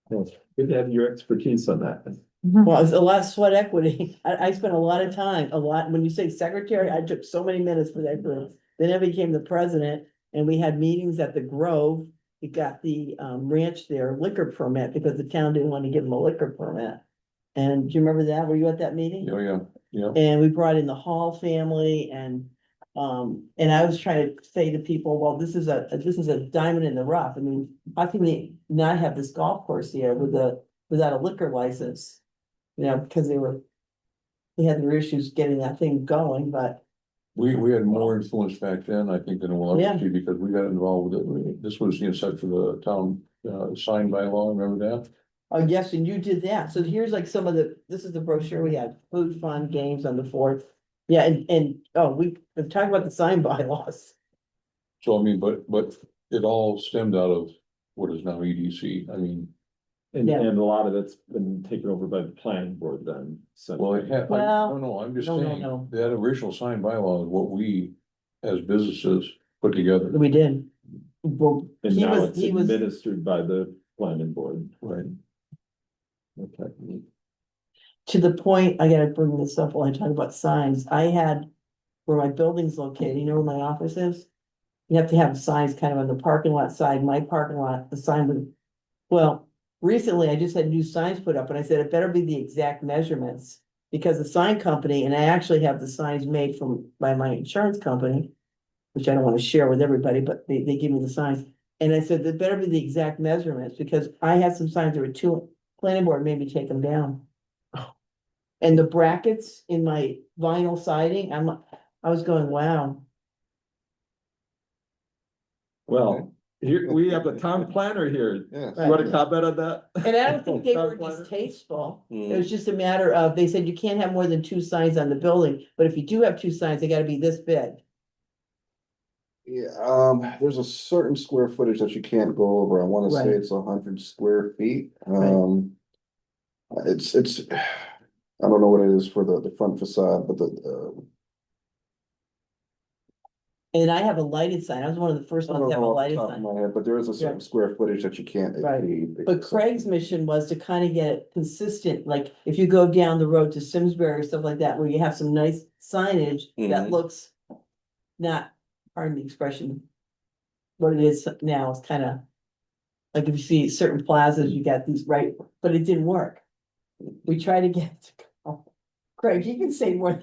Well, good to have your expertise on that. well, it's a lot of sweat equity. I spent a lot of time, when you say secretary, I took so many minutes for that group. Then I became the president, and we had meetings at the Grove, got the ranch there liquor permit because the town didn't want to give them a liquor permit. And do you remember that? Were you at that meeting? Yeah, yeah, yeah. And we brought in the Hall family and I was trying to say to people, well, this is a diamond in the rough. I mean, how can they not have this golf course here without a liquor license? You know, because they had their issues getting that thing going, but We had more influence back then, I think, than we'll Yeah. ever see, because we got involved with it. This was, set for the town, sign by law, remember that? oh, yes, and you did that. So here's like some of this is the brochure we had, food, fun, games on the fourth. Yeah, we've talked about the sign bylaws. So I mean, but it all stemmed out of what is now EDC. I mean, And, Yeah. and a lot of it's been taken over by the planning board then, so. well, it had, Well, no, I'm just no, saying, no. that original sign bylaw is what we, as businesses, put together. We did. Well, And he now was, it's he was, administered by the planning board. Right. Okay. to the point, I gotta bring this up while I talk about signs. I had where my building's located, you know where my office is? You have to have signs kind of on the parking lot side, my parking lot, the sign would, well, recently I just had new signs put up and I said it better be the exact measurements. Because the sign company, and I actually have the signs made by my insurance company, which I don't wanna share with everybody, but they give me the signs. And I said, there better be the exact measurements, because I had some signs that were too, planning board made me take them down. And the brackets in my vinyl siding, I was going, wow. Well, here, we have a town planner here. Yeah. You want to comment on that? And I don't think they Town were planner? distasteful. It Mm. was just a matter of, they said you can't have more than 2 signs on the building, but if you do have 2 signs, they gotta be this big. Yeah, there's a certain square footage that you can't go over. I wanna say Right. it's 100 square feet. Right. It's, I don't know what it is for the front facade, but And I have a lighted sign. I was one of the first I ones don't to have a know off the lighted top of sign. my head, but there is a certain Yeah. square footage that you can't Right. exceed. But Craig's mission was to kind of get it consistent, like if you go down the road to Simsbury or stuff like that, where you have some nice signage that Mhm. looks not, pardon the expression, what it is now, it's kind of like if you see certain plazas, you got these right, but it didn't work. We tried to get it to go. Craig, you can say more.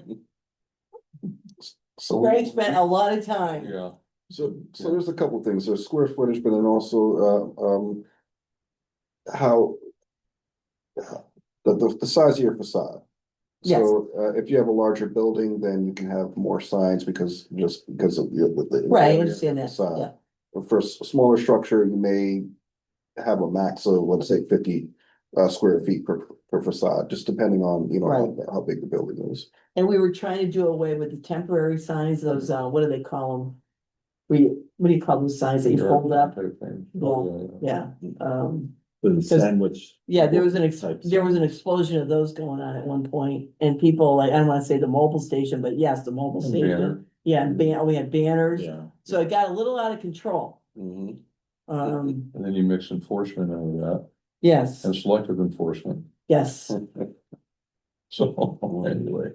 So. Craig spent a lot of time. Yeah, So there's a couple things, there's square footage, but then also, how. The size of your facade. Yes. So, if you have a larger building, then you can have more signs because of the. Right, I area of understand the that, facade. yeah. But for a smaller structure, you may have a max of, let's say, 50 square feet per facade, just depending on, Right. how big the building is. And we were trying to do away with the temporary signs, those, what do they call them? What do you call those signs that you fold up? type thing. Yeah. Oh, Yeah, The sandwich. yeah, there was types. there was an explosion of those going on at one point, and people, like, I don't wanna say the mobile station, but yes, the mobile And station. banner. Yeah, and we had banners, Yeah. so it got a little out of control. Mhm. Um, And then you mix enforcement out of that, yes, and selective enforcement. yes, So, anyway,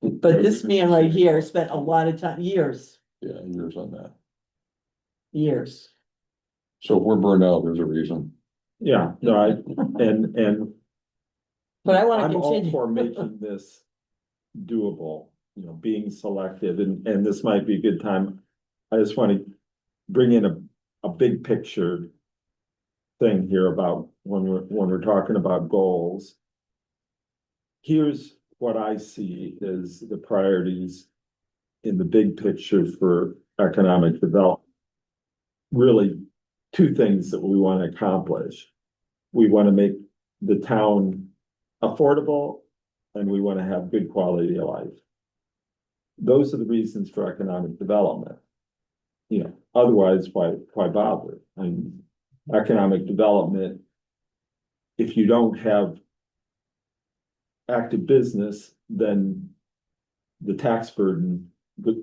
but this man right here spent a lot of time, years, yeah, yours on that. years. So if we're burned out, there's a reason. Yeah, no, and But I wanna I'm all continue. for making this doable, being selective, and this might be a good time. I just want to bring in a big picture thing here about when we're talking about goals. Here's what I see is the priorities in the big picture for economic development. Really, 2 things that we want to accomplish. We want to make the town affordable, and we want to have good quality of life. Those are the reasons for economic development. Otherwise, why bother? I mean, economic development, if you don't have active business, then the tax burden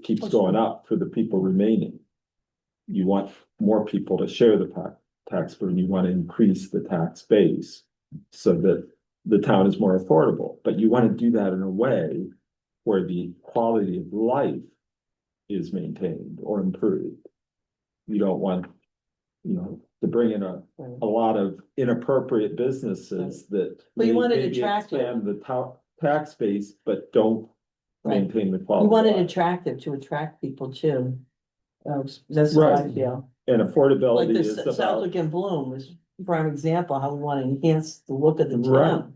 keeps going up for the people remaining. You want more people to share the tax burden, you want to increase the tax base so that the town is more affordable, but you want to do that in a way where the quality of life is maintained or improved. You don't want to bring in a lot of inappropriate businesses that. Well, you may- wanted maybe attractive. expand the tax base, but don't Right. maintain the quality. You want of it life. attractive to attract people too. That's what I Right. feel. And Like affordability the is about, Southwick and Bloom is a prime example, how we want to enhance the look of the Right. town.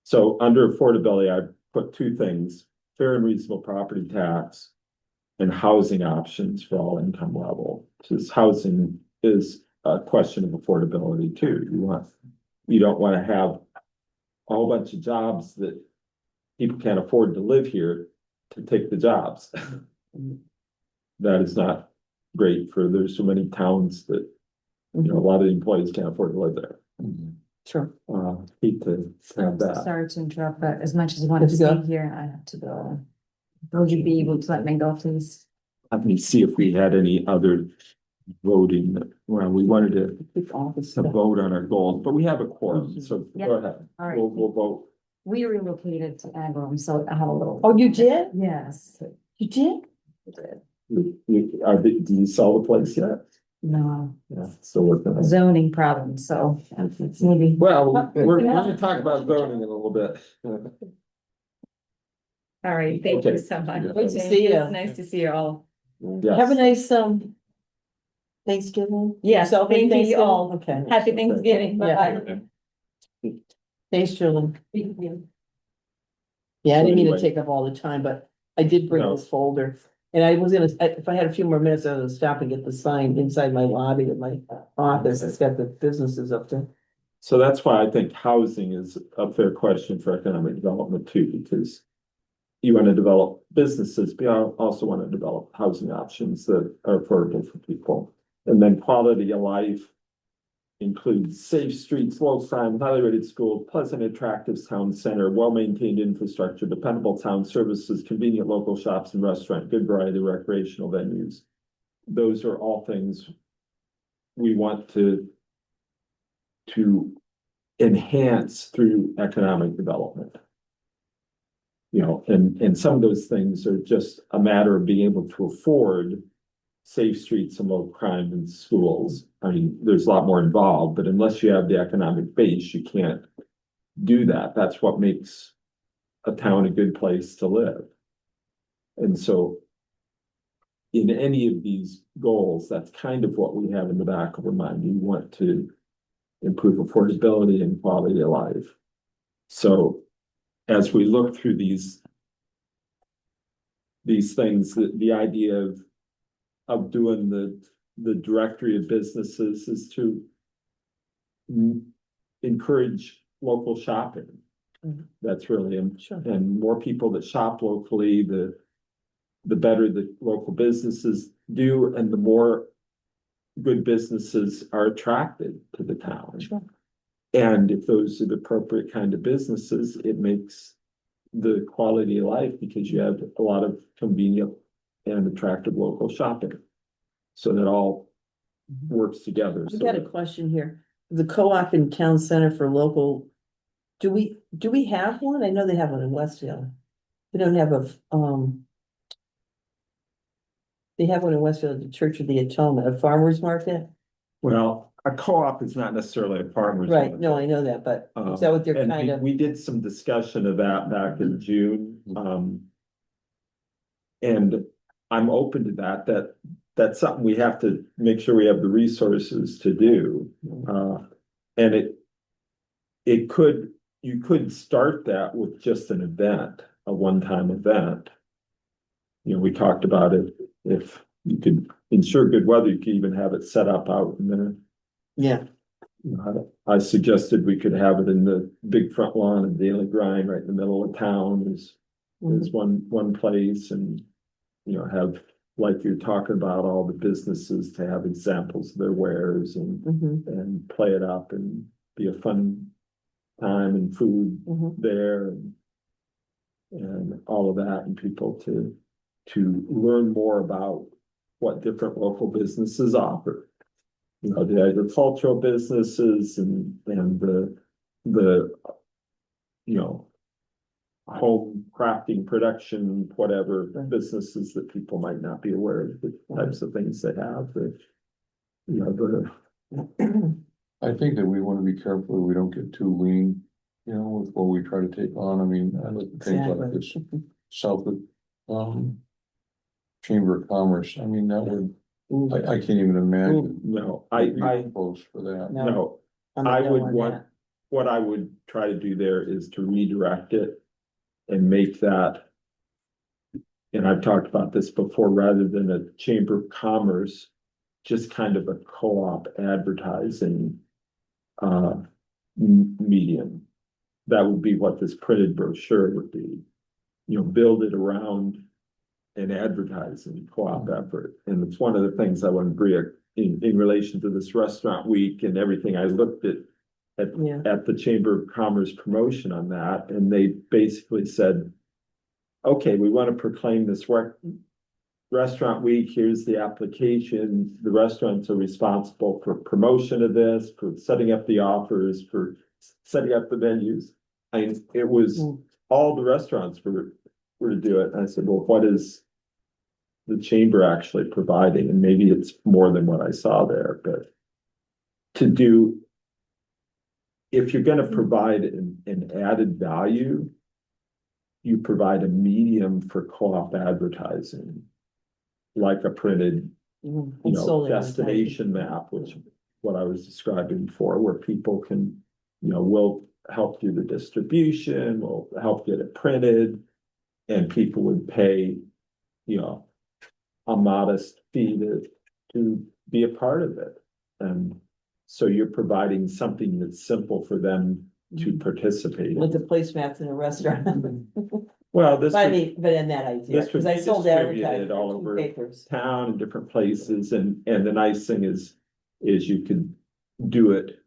so under affordability, I put two things, fair and reasonable property tax. And housing options for all income level, because housing is a question of affordability too. You don't want to have a whole bunch of jobs that people can't afford to live here to take the jobs. That is not great there's so many towns that, a lot of the employees can't afford to live there. Sure. Hate to have that. Sorry to interrupt, but as much as I want to Have to go? stay here, I have to go. Would you be able to let me go, please? Let me see if we had any other voting, we wanted to vote on our goals, but we have a quorum, so Yeah. go ahead. All right. We'll vote. We relocated to Agawam, so I have a little. Oh, you did? Yes. You did? Do you sell the place yet? No, Yeah, still working on it. zoning problem, so maybe. Well, we're gonna talk about zoning in a little bit. All right, thank Okay. you so much. Good to Thank see you. you. It's nice to see you all. Have a Yes, nice, Thanksgiving. Yes, Self thank you Thanksgiving? all. Okay. Happy Thanksgiving. Yeah. Bye-bye. Thanks, Julie. Thank you. Yeah, I So didn't mean to anyway. take up all the time, but I did bring No. this folder. And I was if I had a few more minutes, I was gonna stop and get the sign inside my lobby of my office. It's got the businesses up there. so that's why I think housing is a fair question for economic development too, because you want to develop businesses, but you also want to develop housing options that are affordable for people. And then quality of life includes safe streets, low crime, highly rated schools, pleasant, attractive town center, well-maintained infrastructure, dependable town services, convenient local shops and restaurant, good variety of recreational venues. Those are all things we want to enhance through economic development. And some of those things are just a matter of being able to afford safe streets and low crime in schools. I mean, there's a lot more involved, but unless you have the economic base, you can't do that. That's what makes a town a good place to live. And so in any of these goals, that's kind of what we have in the back of our mind. We want to improve affordability and quality of life. So as we look through these things, the idea of doing the directory of businesses is to encourage local shopping. Mhm. That's really, Sure. and more people that shop locally, the better the local businesses do, and the more good businesses are attracted to the town. Sure. And if those are the appropriate kind of businesses, it makes the quality of life because you have a lot of convenient and attractive local shopping. So that all works together. I So got a question here. The co-op in town center for local. Do we have one? I know they have one in Westfield. We don't have they have one in Westfield, the Church of the Atonement, a farmer's market. well, a co-op is not necessarily a farmer's. Right, market. no, I know that, but is that what they're And kind of? we did some discussion of that back in June, and I'm open to that, that's something we have to make sure we have the resources to do. And you could start that with just an event, a one-time event. We talked about it, if you could ensure good weather, you could even have it set up out in there. Yeah, I suggested we could have it in the big front lawn of Daily Grind, right in the middle of town is one place, and have, like you're talking about, all the businesses to have examples of their wares and play it up and be a fun time and food there and all of that, and people to learn more about what different local businesses offer. The agricultural businesses and the home crafting, production, whatever businesses that people might not be aware of, the types of things they have, the I think that we wanna be careful that we don't get too lean, you know, with what we try to take on. I mean, I look at things like this Exactly. Southwick, Chamber of Commerce. I mean, that would, I can't even imagine. No, We'd be I, close for that. No. no, I'm a I no would on want, that. what I would try to do there is to redirect it and make that. And I've talked about this before, rather than a Chamber of Commerce, just kind of a co-op advertising medium. That would be what this printed brochure would be. You know, build it around an advertising co-op effort. And it's one of the things I want to bring in relation to this restaurant week and everything. I looked Yeah. at the Chamber of Commerce promotion on that, and they basically said, okay, we want to proclaim this restaurant week. Here's the application. The restaurants are responsible for promotion of this, for setting up the offers, for setting up the venues. It was all the restaurants were to do it. And I said, well, what is the chamber actually providing? And maybe it's more than what I saw there, but to do, if you're going to provide an added value, you provide a medium for co-op advertising, like a printed, destination map, which what I was describing before, where people can, will help do the distribution, will help get it printed, and people would pay, a modest fee to be a part of it. And so you're providing something that's simple for them to participate With the in. placemats in a restaurant. Well, this But I would mean, but in that idea, this would because I be sold distributed advertising all for over 2 papers. town in different places, and the nice thing is you could do it,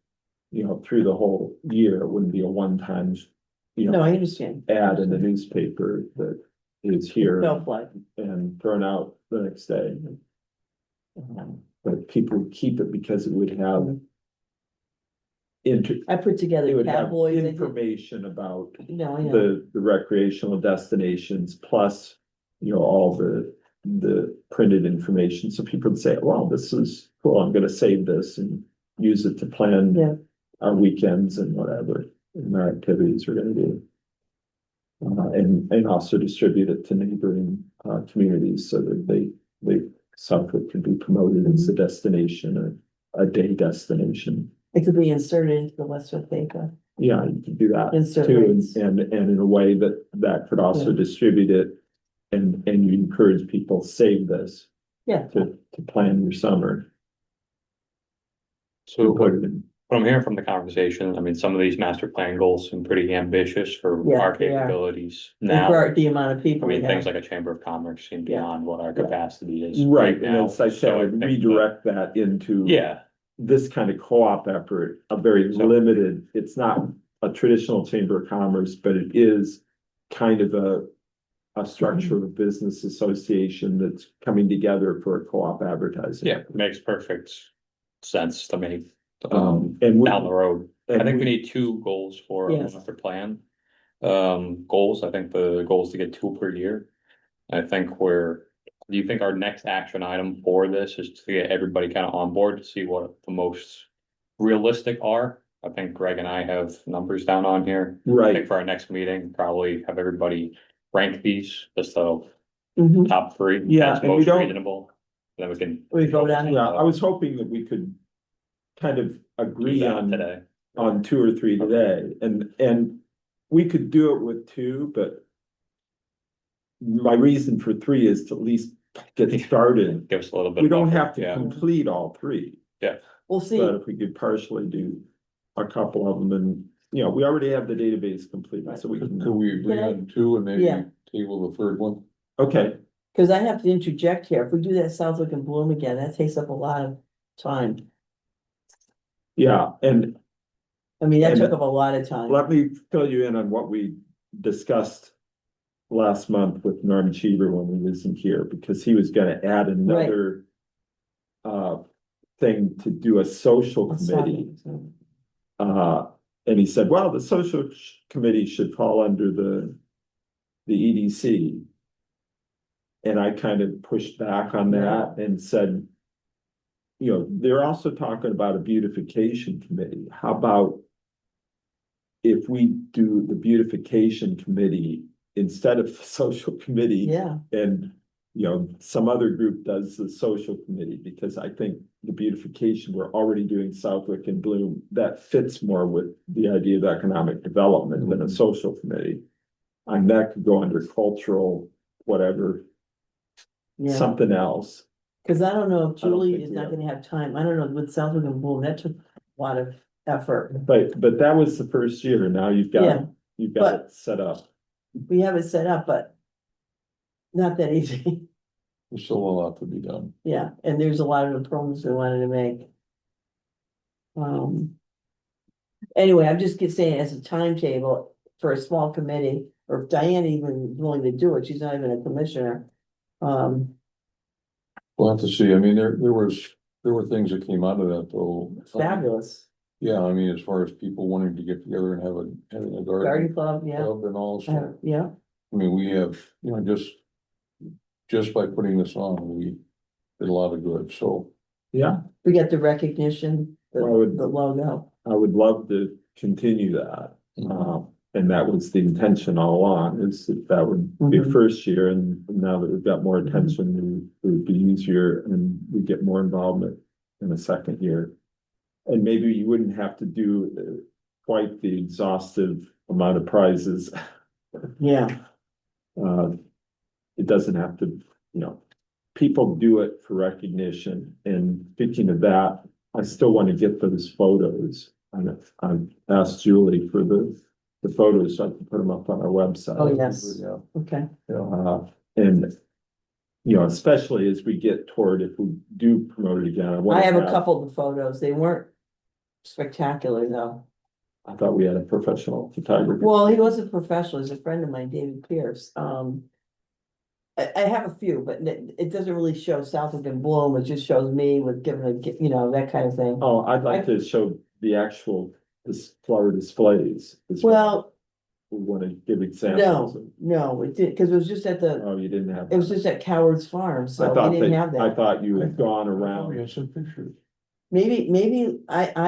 through the whole year. It wouldn't be a one-time, No, I understand. ad in the newspaper that is here Felt like. and thrown out the next day. But people would keep it because it would have I put it together would have cowboys. I did- information about No, I know. the recreational destinations, plus, all the printed information. So people would say, wow, this is cool. I'm gonna save this and use it to plan Yeah. our weekends and whatever, and our activities we're gonna do. And also distribute it to neighboring communities so that Southwick can be promoted as a destination, a day destination. It could be inserted into the Westwood paper. Yeah, you can do that Insert too, rates. and in a way that could also Yeah. distribute it. And you encourage people, save this Yeah. to plan your summer. So and put it in. what I'm hearing from the conversation, I mean, some of these master plan goals seem pretty ambitious for Yeah, our they are. capabilities And now. for the amount of I people we mean, things have. like a chamber of commerce seem Yeah. beyond what our Yeah. capacity is Right, right and now. as I said, So I would think that- redirect that into. Yeah, This kind of co-op effort, a very So- limited, it's not a traditional chamber of commerce, but it is kind of a structure of a business association that's coming together for a co-op advertising. yeah, makes perfect sense to me. And Down the road, I think we we, need 2 goals for a Yes. master plan. Goals, I think the goal is to get 2 per year. I think do you think our next action item for this is to get everybody kind of on board to see what the most realistic are? I think Greg and I have numbers down on here. I right, think for our next meeting, probably have everybody rank these, just the Mhm. top 3. Yeah, that's and we most don't- reasonable. Then we can. We vote on it. yeah, I was hoping that we could kind of do agree that on. today. On 2 or 3 today, and we could do it with 2, but. My reason for 3 is to at least get started. Give us a little bit. We of don't buffer, have to yeah. complete all 3, We'll see. but if we could partially do a couple of them, and, we already have the database completed, so we Could can. we agree Can I- on 2 and maybe Yeah. table the 3rd one? Okay, Cause I have to interject here. If we do that Southwick and Bloom again, that takes up a lot of time. yeah, and I mean, that And- took up a lot of time. let me fill you in on what we discussed last month with Norm Cheever when he wasn't here, because he was gonna add another thing to do a social I saw committee. that. And he said, well, the social committee should fall under the EDC. And I kind of pushed back on that and said, they're also talking about a beautification committee. How about if we do the beautification committee instead of the social committee? Yeah, And, some other group does the social committee, because I think the beautification, we're already doing Southwick and Bloom. That fits more with the idea of economic development than a social committee. And that could go under cultural, whatever, yeah, something else. cause I don't know if I don't Julie think is we not have- gonna have time. I don't know, with Southwick and Bloom, that took a lot of effort. But that was the first year. Now you've Yeah, got it set up. we have it set up, but not that easy. There's still a lot to be done. Yeah, and there's a lot of improvements we wanted to make. Anyway, I'm just saying as a timetable for a small committee, or if Diane even willing to do it, she's not even a commissioner. We'll have to see. I mean, there were things that came out of that though. Fabulous. Yeah, I mean, as far as people wanting to get together and having a Garden garden club, yeah, club and all, so, yeah, I mean, we have, just by putting this on, we did a lot of good, so. Yeah, we get the recognition, Well, I would- the logo. I would love to continue that. And that was the intention all along, is that would be Mhm. first year, and now that we've got more attention, it would be easier, and we get more involvement in the second year. And maybe you wouldn't have to do quite the exhaustive amount of prizes. Yeah, It doesn't have to, people do it for recognition, and speaking of that, I still want to get those photos. And I've asked Julie for the photos, so I can put them up on our website. Oh, yes. Yeah, okay, And, especially as we get toward, if we do promote it again. I wanna have a couple of the photos, they weren't spectacular though. I thought we had a professional photographer. Well, he was a professional, he's a friend of mine, David Pierce, I have a few, but it doesn't really show Southwick and Bloom, it just shows me with giving that kind of thing. Oh, I'd like to show the actual, flower displays. is what Well, We want to give examples. no, it did, cause it was just at the, Oh, you didn't have. it was just at Coward's Farm, I so thought we didn't have I that. thought you had gone we around. have some pictures. Maybe I, I'll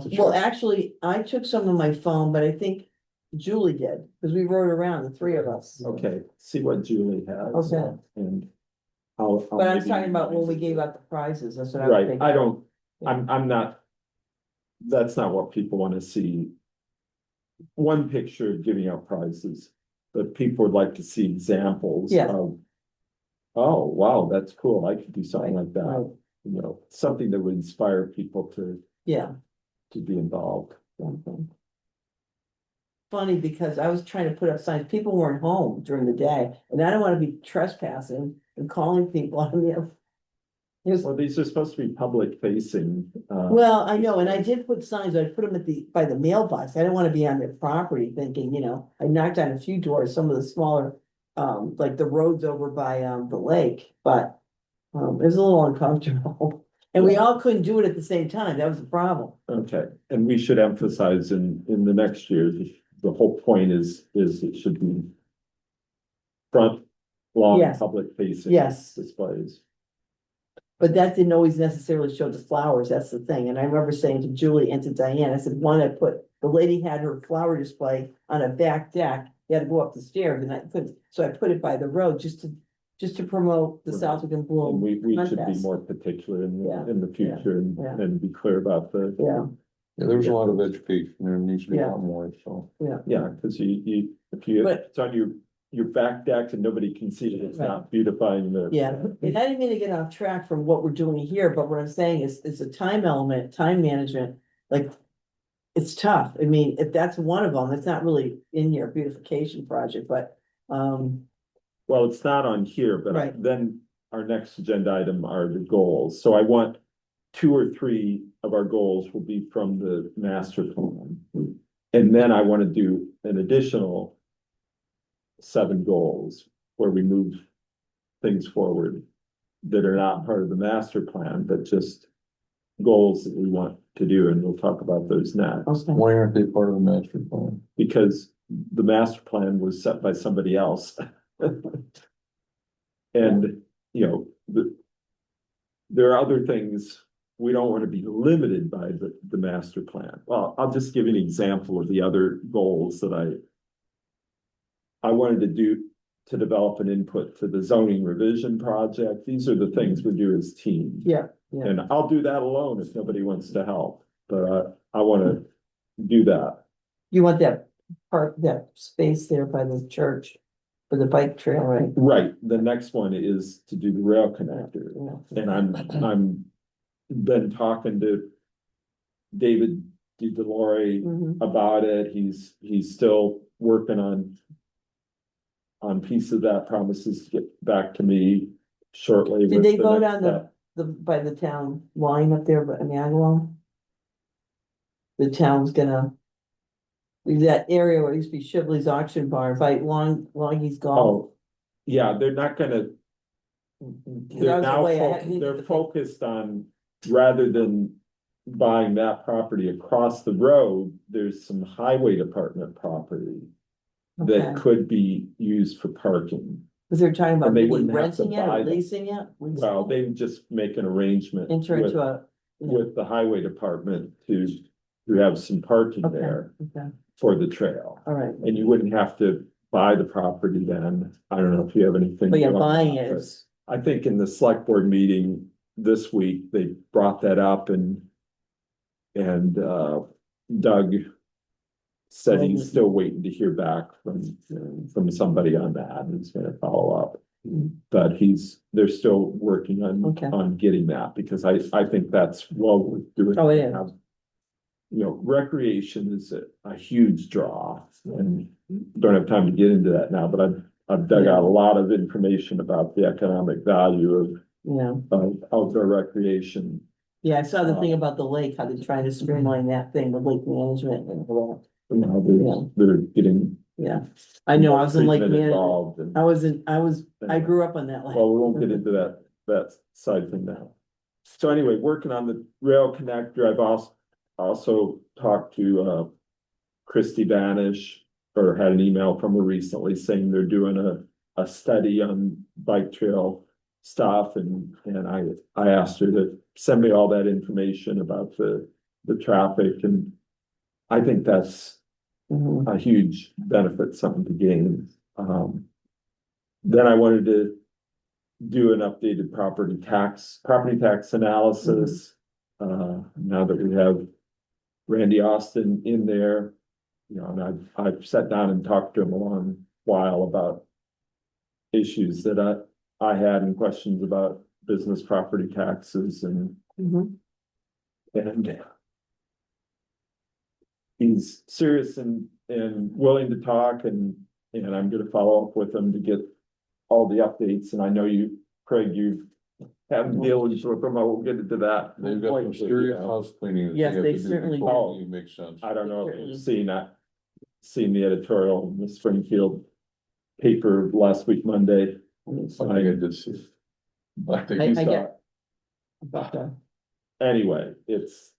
have to well, check. actually, I took some on my phone, but I think Julie did, cause we rode around, the three of us. Okay, see what Julie has. Okay. And I'll. But I'm maybe- talking about when we gave out the prizes, that's what I was Right, thinking. I don't, I'm not, that's not what people want to see. One picture of giving out prizes, but people would like to see examples Yeah. of. Oh, wow, that's cool, I could do something like Right. that, something that would inspire people Yeah. to be involved. Okay. Funny, because I was trying to put up signs, people weren't home during the day, and I don't wanna be trespassing and calling people on you. Here's, Well, these are supposed to be public facing. well, I know, and I did put signs, I put them by the mailbox, I didn't wanna be on their property thinking, I knocked on a few doors, some of the smaller. Like the roads over by the lake, but it was a little uncomfortable. And we all couldn't do it at the same time, that was the problem. Okay, and we should emphasize in the next year, the whole point is it should be. Front, lawn, Yes. public facing. Yes. Displays. But that didn't always necessarily show the flowers, that's the thing, and I remember saying to Julie and to Diane, I said, one, the lady had her flower display on a back deck. You had to go up the stairs, and I couldn't, so I put it by the road just to promote the Right. Southwick and And Bloom. we should be contest. more particular Yeah, in the future yeah. and be clear about the. Yeah, Yeah, there's a lot of education, there needs to be a Yeah. lot more, so. Yeah, because if But- it's on your back deck and nobody can see it, it's Right. not beautifying the. yeah, and I didn't mean to get off track from what we're doing here, but what I'm saying is, it's a time element, time management, like. It's tough, I mean, if that's one of them, it's not really in your beautification project, but, Well, it's not on here, but Right. then our next agenda item are the goals. So I want 2 or 3 of our goals will be from the master plan. And then I want to do an additional 7 goals where we move things forward that are not part of the master plan, but just goals that we want to do, and we'll talk about those next. okay, Why aren't they part of the master plan? Because the master plan was set by somebody else. And, there are other things we don't want to be limited by the master plan. Well, I'll just give you an example of the other goals that I wanted to do to develop an input to the zoning revision project. These are the things we do as teams. Yeah, yeah. And I'll do that alone if nobody wants to help, but I wanna do that. You want that part, that space there by the church for the bike trail, right? Right, the next one is to do the rail connector. Yeah. And I'm been talking to David DeLore Mhm. about it. He's still working on piece of that, promises to get back to me shortly. Did with they the vote next on step. by the town line up there, but in Agawam? The town's gonna. That area where it used to be Shibley's auction barn, by Longie's Golf. Oh, yeah, they're not gonna. That They're was the now, way I had- they're focused on, rather than buying that property across the road, there's some highway department property that Okay. could be used for parking. Cause they're talking about And they maybe wouldn't have to renting it buy or them. leasing it. Well, they would just make an arrangement Enter with, into a. with the highway department to have some parking Okay, there okay, for the trail. all right. And you wouldn't have to buy the property then. I don't know if you have anything. But yeah, on buying that, it but is, I think in the select board meeting this week, they brought that up and Doug said he's still waiting to hear back from somebody on that, and he's gonna follow up. Mm. But they're still working Okay. on getting that, because I think that's well worth doing. Oh, it is. You know, recreation is a huge draw, and don't have time to get into that now, but I've dug out a lot of information about the economic value yeah, of outdoor recreation. yeah, I saw the thing about the lake, how they're trying to streamline that thing with lake management and all And how they're getting. that, yeah. I know, I was in lake treatment management, involved and- I grew up on that lake. Well, we won't get into that side thing now. So anyway, working on the rail connector, I've also talked to Christy Banish, or had an email from her recently saying they're doing a study on bike trail stuff, and I asked her to send me all that information about the traffic, and I think that's Mhm. a huge benefit, something to gain. Then I wanted to do an updated property tax analysis. Now that we have Randy Austin in there, you know, and I've sat down and talked to him a long while about issues that I had and questions about business property taxes and Mhm. he's serious and willing to talk, and I'm gonna follow up with him to get all the updates, and I know you, Craig, you have dealings with them, I will get into that. They've got some serious house cleaning. that Yes, have they to do certainly before do. it makes sense. I don't know if you've seen the editorial in the Springfield paper last week, Monday. I think I did see. I think I you saw get- it. About that. Anyway, there's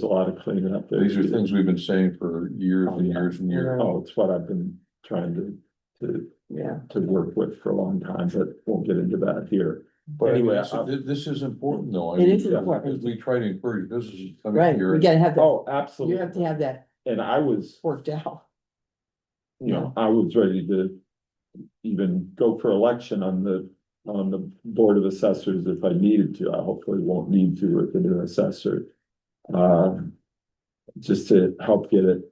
a lot of cleaning up there. These are things we've been saying for years and years and years. Oh, it's what I've been trying to Yeah, work with for a long time, but won't get into that here. But Anyway, anyway, this is important though. I It mean, is important. As we try to encourage businesses. to come in right, here we gotta have that, Oh, you absolutely. have to have that And I was, worked out. you know, I was ready to even go for election on the Board of Assessors if I needed to. I hopefully won't need to with the new assessor. Just to help get it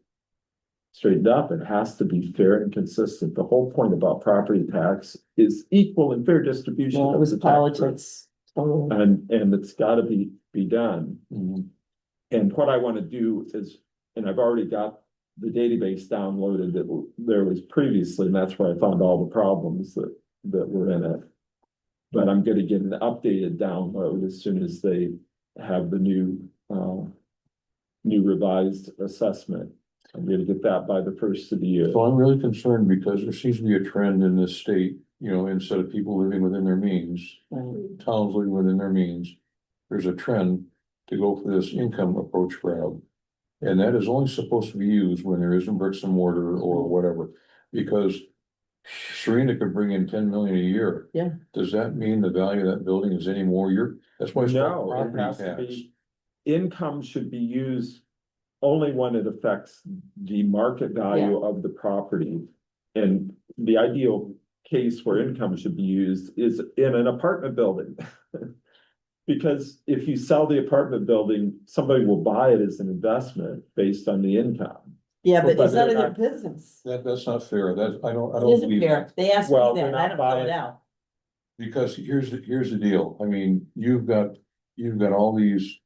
straightened up. It has to be fair and consistent. The whole point about property tax is equal and fair distribution. Well, it of was the tax rate. politics. Totally. And it's gotta be done. Mhm. And what I wanna do is, and I've already got the database downloaded that there was previously, and that's where I found all the problems that were in it. But I'm gonna get an updated download as soon as they have the new revised assessment. I'm gonna get that by the first of the year. So I'm really concerned because there seems to be a trend in this state, you know, instead of people living within their means, Right. towns living within their means. There's a trend to go for this income approach route. And that is only supposed to be used when there isn't bricks and mortar or whatever, because Serena could bring in 10 million a year. Yeah. Does that mean the value of that building is any more? That's why it's called No, it has property to tax. be, income should be used only when it affects the market value of the property. And the ideal case where income should be used is in an apartment building. Because if you sell the apartment building, somebody will buy it as an investment based on the income. Yeah, but But it's none of they're their not- business. That's not fair. I It don't isn't believe fair. that. They asked Well, me they're that, I not don't fill it buying- out. Because here's the deal. I mean, you've got all these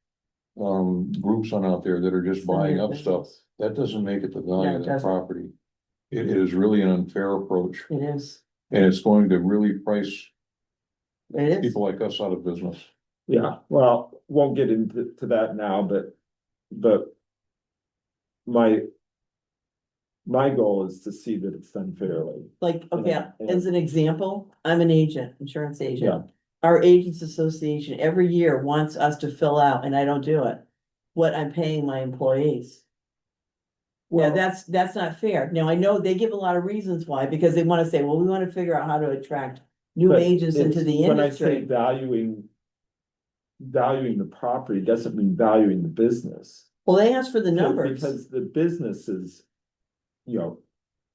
groups on out there that are just buying up stuff. That doesn't make it the No, value it of the doesn't. property. It is really an unfair approach, It is, and it's going to really price it is. people like us out of business. Yeah, well, won't get into that now, but my goal is to see that it's done fairly. Like, okay, And- as an example, I'm an agent, insurance Yeah. agent. Our agents association every year wants us to fill out, and I don't do it, what I'm paying my employees. Yeah, Well, that's not fair. Now, I know they give a lot of reasons why, because they wanna say, well, we wanna figure out how to attract new but agents into it's- the when I say industry. valuing the property doesn't mean valuing the business. Well, they asked for the numbers. Because the businesses, you know,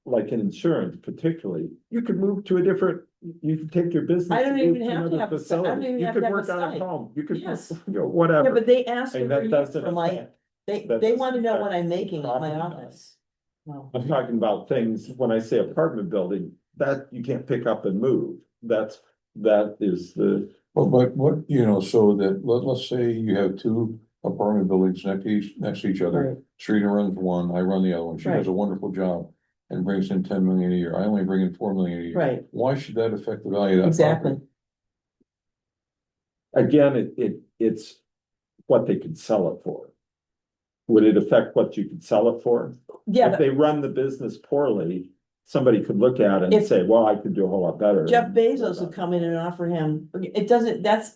like in insurance particularly, you could move to a different, you could take your business. I don't and move even to have to another have a site. I don't facility. even You have to could have a work out of site. home, you could, Yes. you know, Yeah, whatever. but they asked And for that doesn't from my, affect- they that wanna doesn't know what affect I'm making at my property office. Well, I'm talking about things, when I say apartment building, that you can't pick up and move. That is the, But what, so that, let's say you have two apartment buildings next to each other. Right. Serena runs one, I run the other one. She does Right. a wonderful job and brings in 10 million a year. I only bring in 4 million a year. Right, Why should that affect the value of that exactly. property? again, it's what they could sell it for. Would it affect what you could sell it for? Yeah, If but they run the business poorly, somebody could look at it and If- say, well, I could do a whole lot better. Jeff Bezos would come in and offer him, it doesn't, that's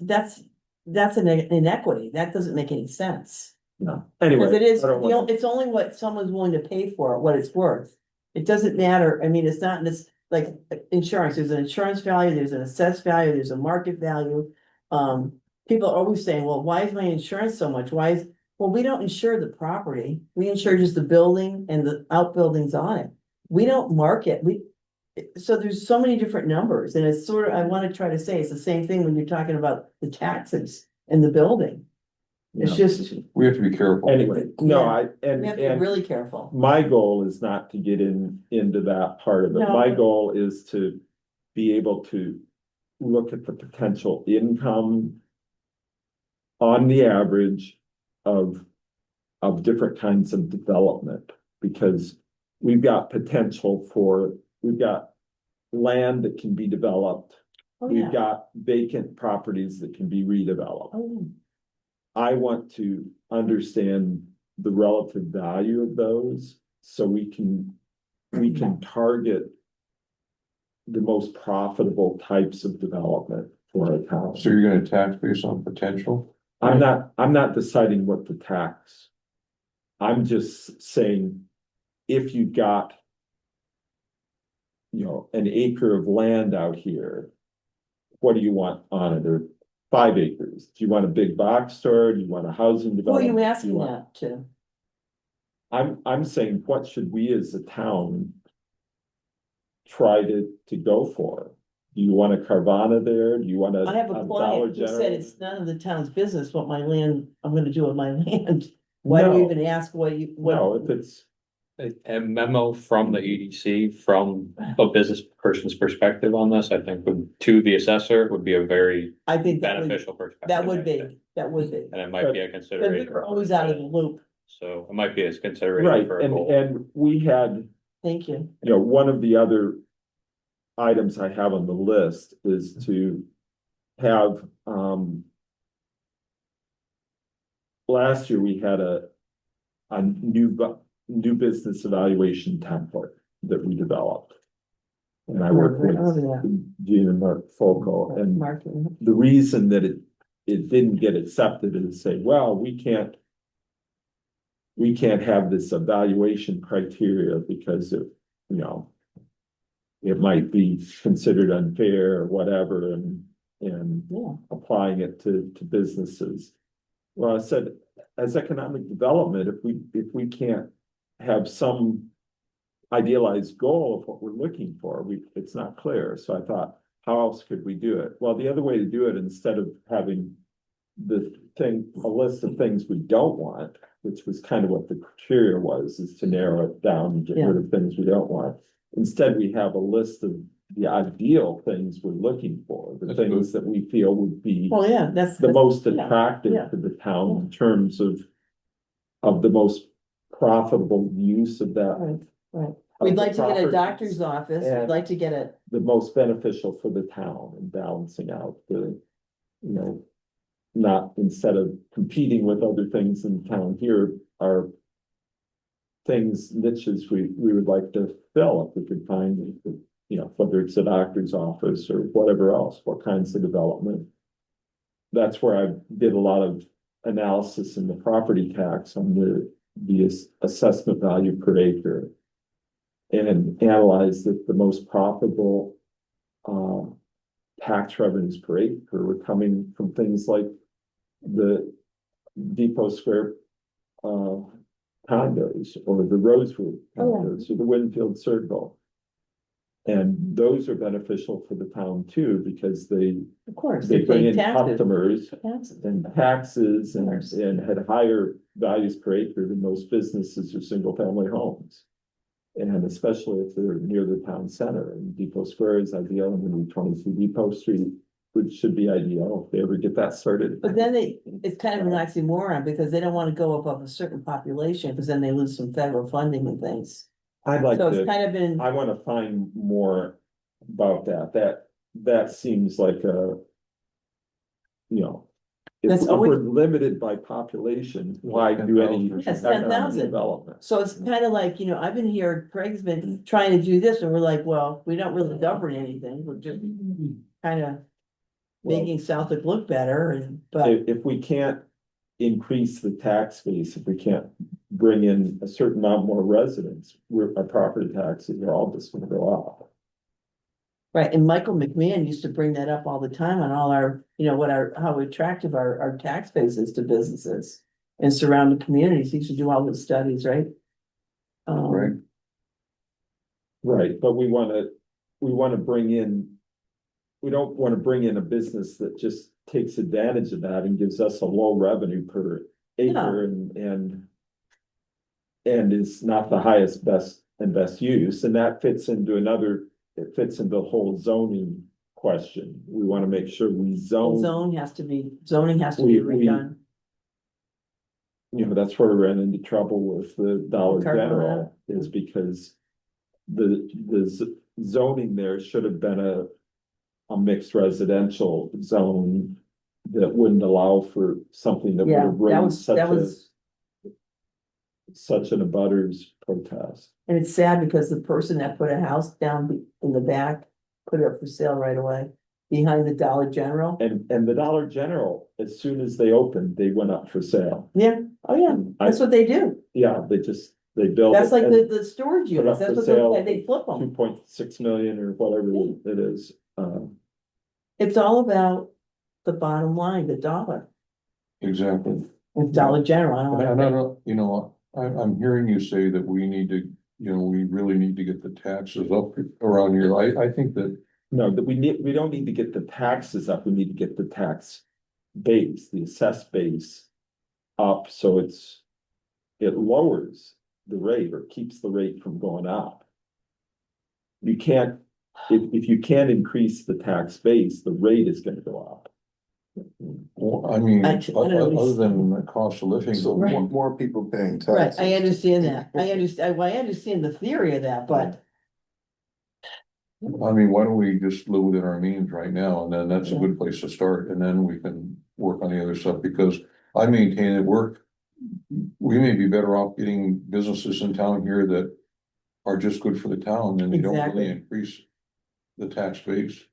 an inequity. That doesn't make any sense. No, anyway. Because it is, I don't want- it's only what someone's willing to pay for, what it's worth. It doesn't matter, I mean, it's not this, like, insurance, there's an insurance value, there's an assessed value, there's a market value. People are always saying, well, why is my insurance so much? Well, we don't insure the property, we insure just the building and the outbuildings on it. We don't market, so there's so many different numbers, and it's sort of, I wanna try to say, it's the same thing when you're talking about the taxes and the building. It's Yeah. just, We have to be careful. Anyway, no, Yeah. and, we have to be and really careful. my goal is not to get into that part of it. No. My goal is to be able to look at the potential income on the average of different kinds of development, because we've got we've got land that can be developed. Oh, yeah. We've got vacant properties that can be redeveloped. Oh, I want to understand the relative value of those, so we can target the most profitable types of development for our town. So you're gonna tax based on potential? I'm not deciding what to tax. I'm just saying, if you've got, an acre of land out here, what do you want on it, or 5 acres? Do you want a big box store? Do you want a housing who are development? you Do asking want- that to? I'm saying, what should we as a town try to go for? Do you want a Carvana there? Do you want a I have a Dollar client who said General? it's none of the town's business what my land, I'm gonna do with my land. Why do we No. even ask what you, No, what? if it's, A memo from the EDC, from a business person's perspective on this, I think to the assessor would be a very I think beneficial perspective. that would I be, think. that would be. And it might be a Cause consideration. we were always out of the loop. So it might be a consideration right, for a goal. and we had, Thank you. one of the other items I have on the list is to have, last year we had a new business evaluation template that we developed. And I worked with Gene and Mark Folco, and Marketing. the reason that it didn't get accepted is say, well, we can't have this evaluation criteria because of, it might be considered unfair or whatever, and Yeah, applying it to businesses. Well, I said, as economic development, if we can't have some idealized goal of what we're looking for, it's not clear. So I thought, how else could we do it? Well, the other way to do it, instead of having a list of things we don't want, which was kind of what the criteria was, is to narrow it down and get rid of things we don't want. Instead, we have a list of the ideal things we're looking for, the That's things that we feel would be well, yeah, that's. the most yeah, attractive yeah. to the town in terms of the most profitable use of that. Right, right. of We'd the like to get a properties, doctor's office, we'd and like to get a, the most beneficial for the town and balancing out the, not, instead of competing with other things in town here, are things, niches we would like to fill if we could find, whether it's a doctor's office or whatever else, what kinds of development. That's where I did a lot of analysis in the property tax on the assessment value per acre. And analyzed that the most profitable tax revenues per acre were coming from things like the Depot Square condos, or the Rosewood condos, or the Winfield Circle. And those are beneficial for the town too, because they of course, they they bring pay in taxes. customers Taxes. and taxes Of course. and had higher values per acre than most businesses or single family homes. And especially if they're near the town center, and Depot Square is ideal, and then 22 Depot Street, which should be ideal if they ever get that started. But then it's kind of an oxymoron, because they don't want to go above a certain population, because then they lose some federal funding and things. I'd like So it's to, kind of been, I want to find more about that seems like if That's if always- we're limited by population, why do any 10,000. Yes, economic 10,000. development? so it's kind of like, I've been here, Craig's been trying to do this, and we're like, well, we don't really govern anything, we're just kind of making Southwick look better, but If we can't increase the tax base, if we can't bring in a certain amount more residents, our property taxes are all just gonna go up. right, and Michael McMahon used to bring that up all the time on all our, how attractive our tax base is to businesses and surrounding communities. He used to do all the studies, right? Right. Right, but we wanna bring in. We don't wanna bring in a business that just takes advantage of that and gives us a low revenue per acre and is not the highest, best use, and that fits into it fits into the whole zoning question. We wanna make sure we zone. Zoning has to be We- redone. That's where we ran into trouble with the Dollar Carbon General, is because the zoning there should have been a mixed residential zone that wouldn't allow for something that would Yeah, have that raised was, such an abutters protest. and it's sad because the person that put a house down in the back put it up for sale right away behind the Dollar General. And the Dollar General, as soon as they opened, they went up for sale. Yeah, oh yeah, that's what they do. Yeah, they built. That's like the storage put up units, for that's what sale they flip them. 2.6 million or whatever it is. It's all about the bottom line, the dollar. Exactly. It's Dollar General, I don't And I want don't, I'm hearing you say that we need to, we really need to get the taxes up around here. I think that, No, that we don't need to get the taxes up, we need to get the tax base, the assessed base up, so it lowers the rate or keeps the rate from going up. You can't, if you can't increase the tax base, the rate is gonna go up. well, I mean, I don't know. other than the cost of living. So Right. more people paying taxes. Right, I understand that, I understand the theory of that, but I mean, why don't we just live within our means right now, and then that's a good place to start, and then we can work on the other stuff, because I maintain that we may be better off getting businesses in town here that are just good for the town, and they don't Exactly. really increase the tax base.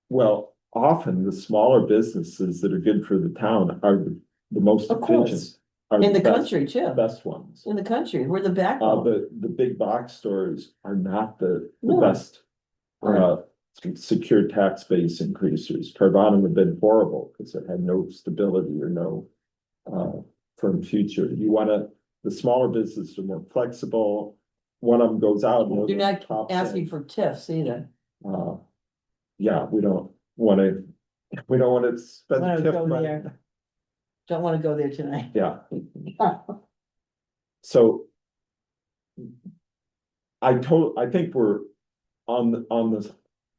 Well, often the smaller businesses that are good for the town are the most Of course. efficient. Are in the best- country too, Best ones. in the country, we're the backbone. The big box stores are not the No. best uh, secure tax base increases. Carvana have been horrible because it had no stability or no firm future. You wanna, the smaller businesses are more flexible. One of them goes out. and You're not pops asking in. for tips either. Yeah, we don't wanna spend Wanna TIF go money. there. Don't wanna go there tonight. Yeah, so. I think we're on this,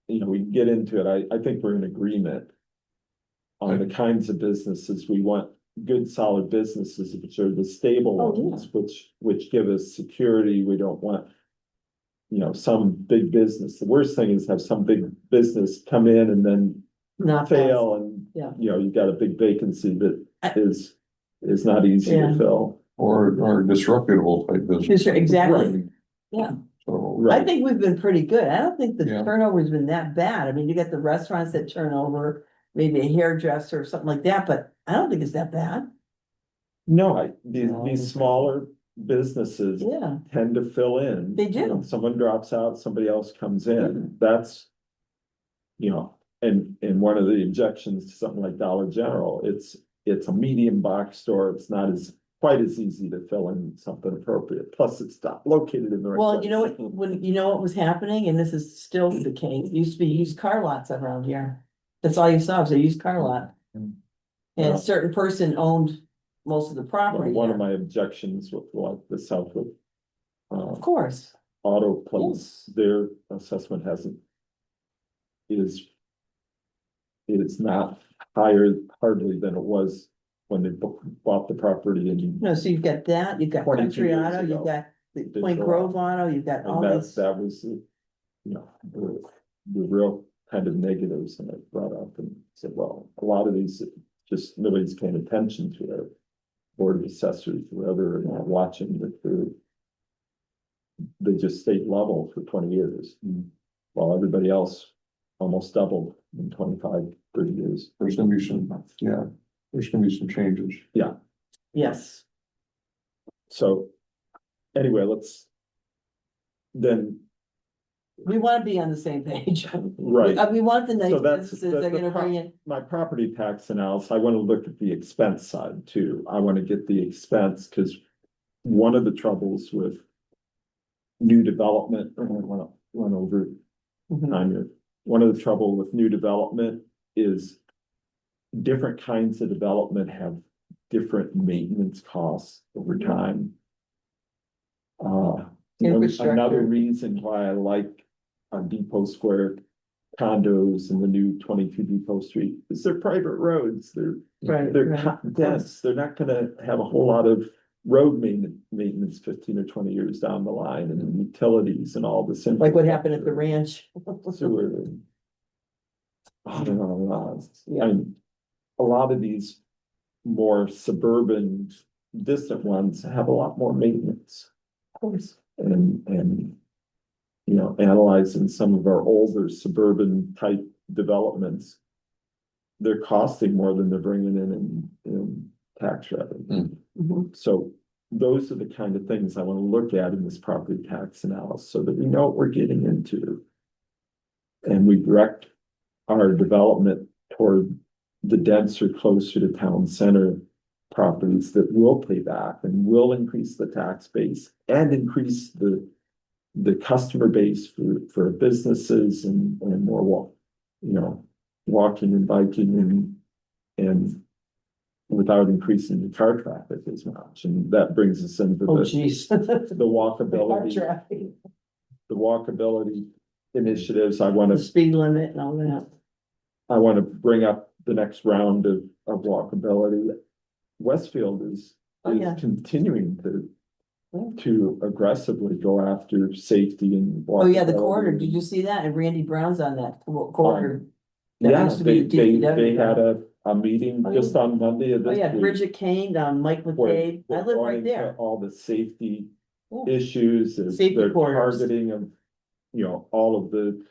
we can get into it. I think we're in agreement. On the kinds of businesses we want, good solid businesses, which are the stable Oh, yeah. ones, which give us security. We don't want. Some big business. The worst thing is have some big business come in and then Not fail and. Yeah. You've got a big vacancy that I- is not easy Yeah. to fill. Or disreputable type business. Exactly. Yeah. So, I Right, think we've been pretty good. I don't think the Yeah. turnover's been that bad. I mean, you got the restaurants that turn over, maybe a hairdresser or something like that, but I don't think it's that bad. no, these smaller businesses Yeah, tend to fill in. They do. Someone drops out, somebody else comes Yeah. in, that's. And one of the objections to something like Dollar General, it's a medium box store, it's not quite as easy to fill in something appropriate, plus it's not located in the right. well, you know place. what, what was happening, and this is still the case, used to be used car lots around here. That's all you saw, was a used car lot. Yeah. And a certain person owned most of the property. One of here. my objections with like the Southwood. Of course, Auto place, their assessment it's not higher hardly than it was when they bought the property and. no, so you've got that, you've got 22 Country years Auto, ago. you've got the Did Point go Grove up. Auto, you've got all And these. that was, the real kind of negatives that I brought up and said, well, a lot of these, just nobody's paying attention to it. Board of Assessors, whoever, watching they just stayed level for 20 years. While everybody else almost doubled in 25, 30 years. there's gonna be some changes. Yes, So anyway, then, we wanna be on the same page. right. We want the nice So that's businesses that are gonna bring in, my property tax analysis, I wanna look at the expense side too. I wanna get the expense, cause one of the troubles with new development, I wanna run over Mhm. time here. One of the trouble with new development is different kinds of development have different maintenance costs over time. Infrastructure. Another reason why I like on Depot Square condos and the new 22 Depot Street is they're private roads. right, They're right. dense. They're not gonna have a whole lot of road maintenance 15 or 20 years down the line and utilities and all this. Like what happened at the ranch. Sewer and on and on and on. Yeah. And a lot of these more suburban distant ones have a lot more maintenance. Of course. And analyzing some of our older suburban type developments. They're costing more than they're bringing in tax revenue. Mhm. So those are the kind of things I wanna look at in this property tax analysis, so that we know what we're getting into. And we direct our development toward the denser, closer to town center properties that will pay back and will increase the tax base and increase the customer base for businesses and more walking and biking and without increasing the car traffic as much. And that brings us into Oh, the geez. walkability, Traffic, the walkability initiatives. I the wanna speed limit and all that. bring up the next round of walkability. Westfield is Oh, yeah. continuing Yeah. to aggressively go after safety and. Oh, yeah, the walkability. corridor, did you see that? And Randy Brown's on that corridor. That Yeah, used to be they DPW. had a meeting Oh, just on Monday of Oh, this yeah, week. Bridget Kane, Mike where McCabe, I they're live going right into there. All the safety Yeah. issues, is Safety they're corridors. targeting of, all of the,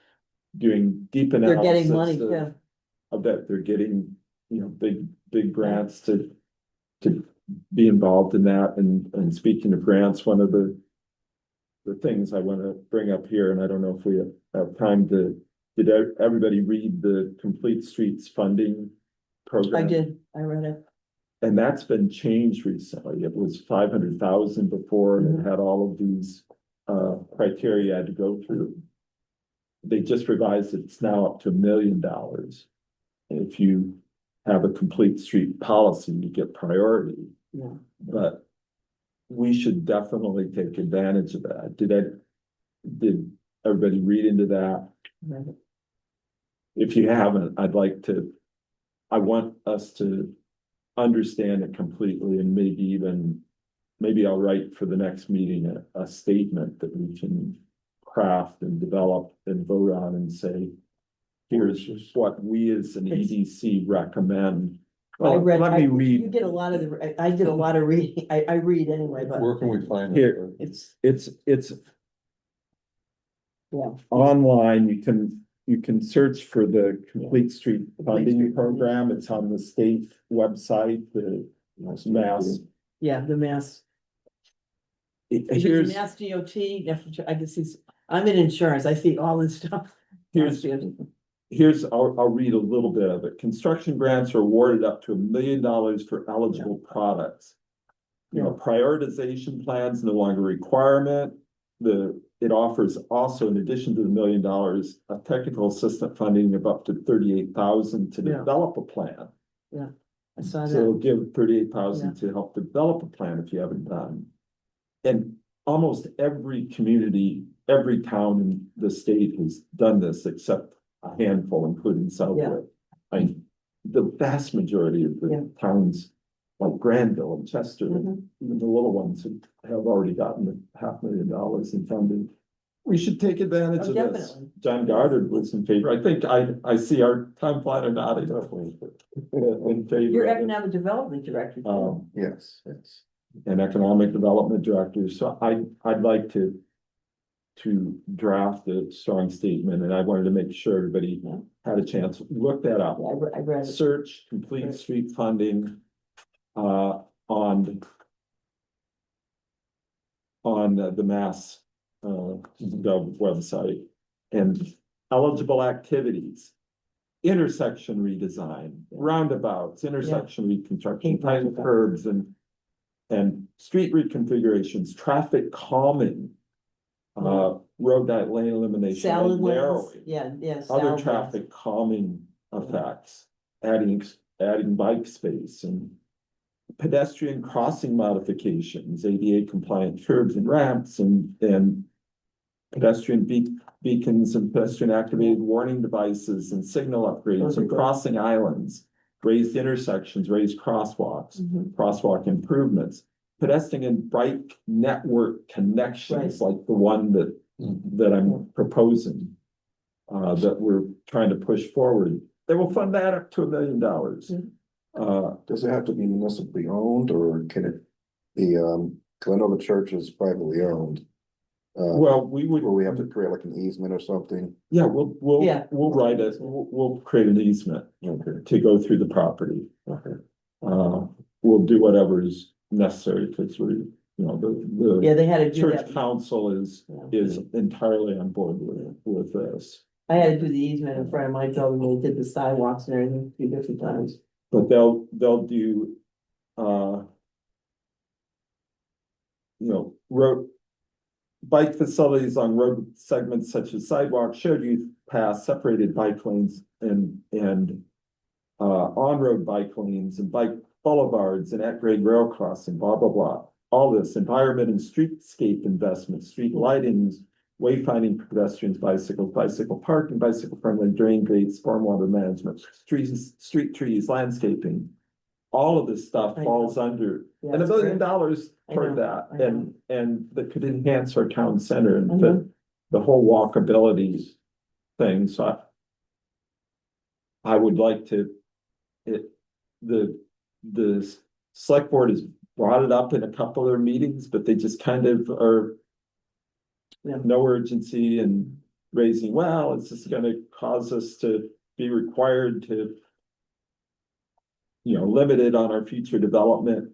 doing deep They're analysis. getting money, of- yeah. Of that, they're getting, big grants to be involved in that, and speaking of grants, one of the the things I wanna bring up here, and I don't know if we have time to, did everybody read the Complete Streets funding program? I did, I read it. And that's been changed recently. It was 500,000 before, and it had all of these criteria I had to go through. They just revised it. It's now up to $1 million. If you have a complete street policy, you get priority, Yeah. but we should definitely take advantage of that. Did everybody read into that? Read it. If you haven't, I want us to understand it completely, and maybe I'll write for the next meeting a statement that we can craft and develop and vote on and say, here's what we as an EDC recommend. Well, let me You read. did a lot of I did a lot of reading. I read anyway, but Where can we find Here. it? it's, It's yeah. online. You can search for the Complete Street Funding Street Funding. Program. It's on the state website, the Mass. Yeah, the Mass. Is it the Here's, Mass DOT, I can see, I'm in insurance, I see all this stuff. Here's- I'll read a little bit of it. Construction grants are awarded up to $1 million for eligible products. You know, prioritization plans no longer requirement. It offers also, in addition to the $1 million, a technical assistant funding of up to 38,000 to Yeah. develop a plan. I saw So it'll that. give 38,000 to help develop a plan if you haven't done. And almost every community, every town in the state has done this except a handful, including Southwood. The vast majority of Yeah. the towns, like Granville and Chester, Mhm. even the little ones have already gotten $500,000 in funding. We should take advantage Oh, of this. definitely. John Goddard was in favor. I think I see our time planner nodding in favor. Your of it. economic development director. too. Yes. And economic development director, so I'd like to draft a strong statement, and I wanted to make sure everybody Yeah. had a chance, look that up. Yeah, I read it. Search complete street funding, on the Mass, Gov website, and eligible activities. Intersection redesign, roundabouts, intersection reconstruction, Pavement. tightened curbs and street reconfigurations, traffic calming. Road lane elimination, Salad lane lanes, narrowing, yeah. other salad lanes. traffic calming effects. Adding bike space and pedestrian crossing modifications, ADA compliant curbs and ramps and pedestrian beacons and pedestrian activated warning devices and signal upgrades Those are and good. crossing islands, raised intersections, raised crosswalks, Mhm. crosswalk improvements, pedestrian and bike network connections, like the one that I'm proposing, that we're trying to push forward. They will fund that up to $1 million. Does it have to be municipally owned or can it be, cause I know the church is privately owned. Well, we would. Where we have to create like an easement or something. Yeah, we'll Yeah. write it, we'll create an easement to go through the property. We'll do whatever is necessary, because the Yeah, they had to do church that. council is entirely on board with this. I had to do the easement in front of my building, they did the sidewalks and everything a few different times. But they'll do, road bike facilities on road segments such as sidewalks, shared use paths, separated bike lanes and on-road bike lanes and bike boulevards and at-grade rail crossing, blah, blah, blah. All this environment and streetscape investments, street lightings, wayfinding for pedestrians, bicycles, bicycle parking, bicycle friendly drain gates, stormwater management, street trees, landscaping. All of this stuff I know. falls under, Yeah, and $1 it's million great. I toward know, that, I know. and that could enhance our town center and Mhm. fit the whole walkability thing, so I would like to, the select board has brought it up in a couple of their meetings, but they just kind of are Yeah. no urgency and raising, well, it's just gonna cause us to be required to limited on our future development.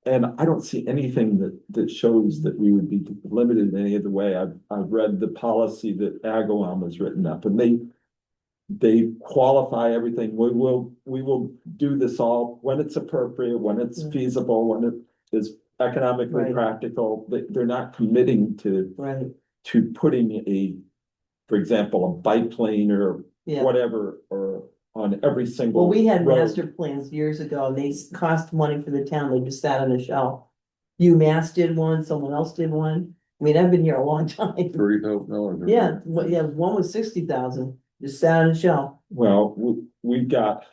and I don't see anything that shows that we would be limited in any other way. I've read the policy that Agawam has written up, and they qualify everything. We will do this all when it's appropriate, when it's Yeah. feasible, when it is economically Right. practical. They're not committing to Right, putting for example, a bike lane or yeah. whatever, or on every single. Well, we had road. master plans years ago, and they cost money for the town, they just sat on a shelf. UMass did one, someone else did one, I mean, I've been here a long time. $30,000. Yeah, one was 60,000, just sat on a shelf. Well, we've got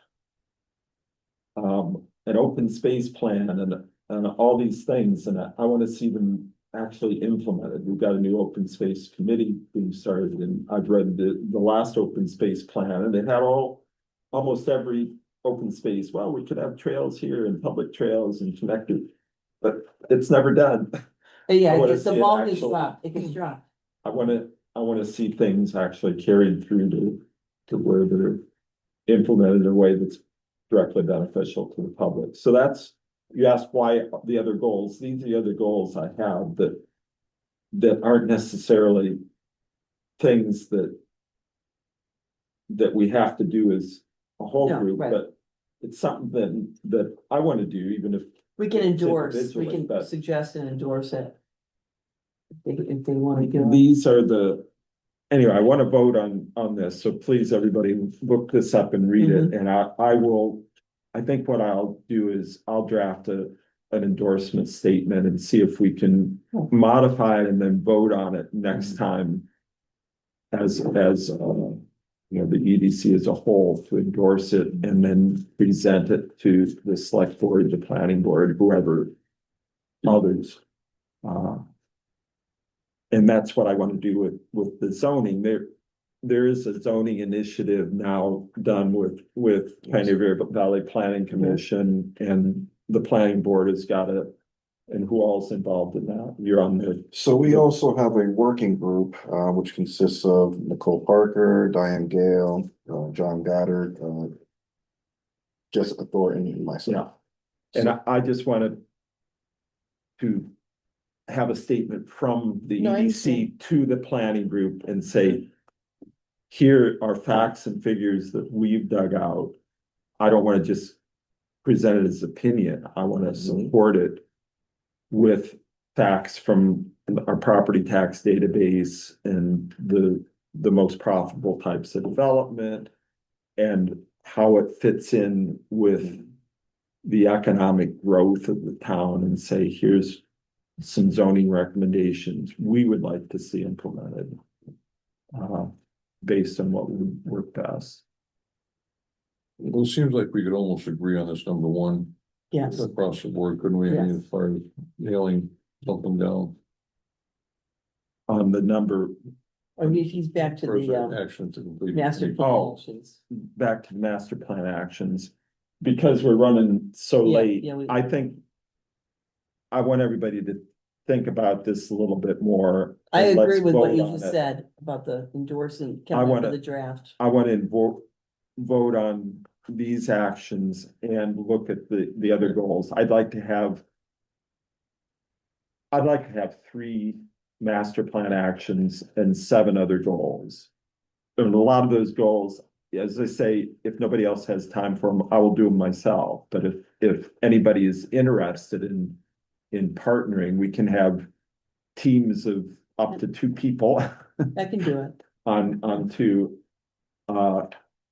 an open space plan and all these things, and I want to see them actually implemented. We've got a new open space committee being started, and I've read the last open space plan, and it had almost every open space. Well, we could have trails here and public trails and connected, but it's never done. Yeah, I wanna it's the see it ball gets actually- dropped, it gets dropped. I wanna see things actually carried through to where they're implemented in a way that's directly beneficial to the public. So you asked why the other goals, these are the other goals I have that aren't necessarily things that we have to do as a whole No, group, right. but it's something that I want to do, even if We can endorse, we individually, can but- suggest and endorse it. If they wanna do it. these are anyway, I want to vote on this, so please, everybody, look this up and read it, and I think what I'll do is I'll draft an endorsement statement and see if we can modify it and then vote on it next time as the EDC as a whole to endorse it and then present it to the select board, the planning board, whoever others. And that's what I want to do with the zoning. There is a zoning initiative now done with Pioneer Valley Planning Commission, and the planning board has got it. And who all's involved in that? You're on the, So we also have a working group, which consists of Nicole Parker, Diane Gale, John Goddard, Jessica Thornton, and myself. and I just wanted to have a statement from the No, I EDC to the planning group and say, here are facts and figures that we've dug out. I don't want to just present it as opinion. I want to support it with facts from our property tax database and the most profitable types of development and how it fits in with the economic growth of the town, and say, here's some zoning recommendations we would like to see implemented based on what would work best. Well, it seems like we could almost agree on this number one Yes, across the board, couldn't we? I mean, as far as nailing something down. On the number, or if he's back to the, Further action to complete. master Oh. plan actions. back to the master plan actions, because we're running so Yeah, late, yeah, I think I want everybody to think about this a little bit more. I and let's agree with what vote you on just it. said about the endorsing, I coming up wanna- with the draft. I want to vote on these actions and look at the other goals. I'd like to have 3 master plan actions and 7 other goals. And a lot of those goals, as I say, if nobody else has time for them, I will do them myself. But if anybody is interested in partnering, we can have teams of up to 2 people I can do it. on 2.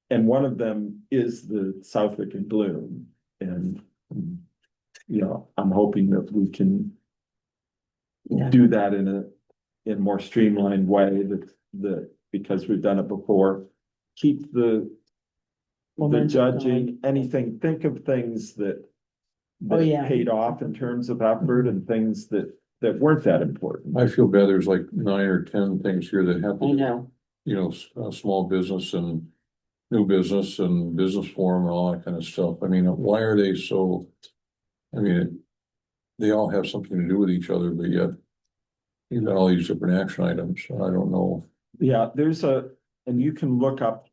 And one of them is the Southwick and Bloom, and I'm hoping that we can Yeah. do that in a more streamlined way that because we've done it before. Keep the Momentum judging, anything, think of things that Oh, yeah. paid off in terms of effort and things that weren't that important. I feel bad, there's like 9 or 10 things here that have, I know. small business and new business and business forum and all that kind of stuff. I mean, why are they so? I mean, they all have something to do with each other, but yet you've got all these different action items. I don't know. Yeah, and you can look up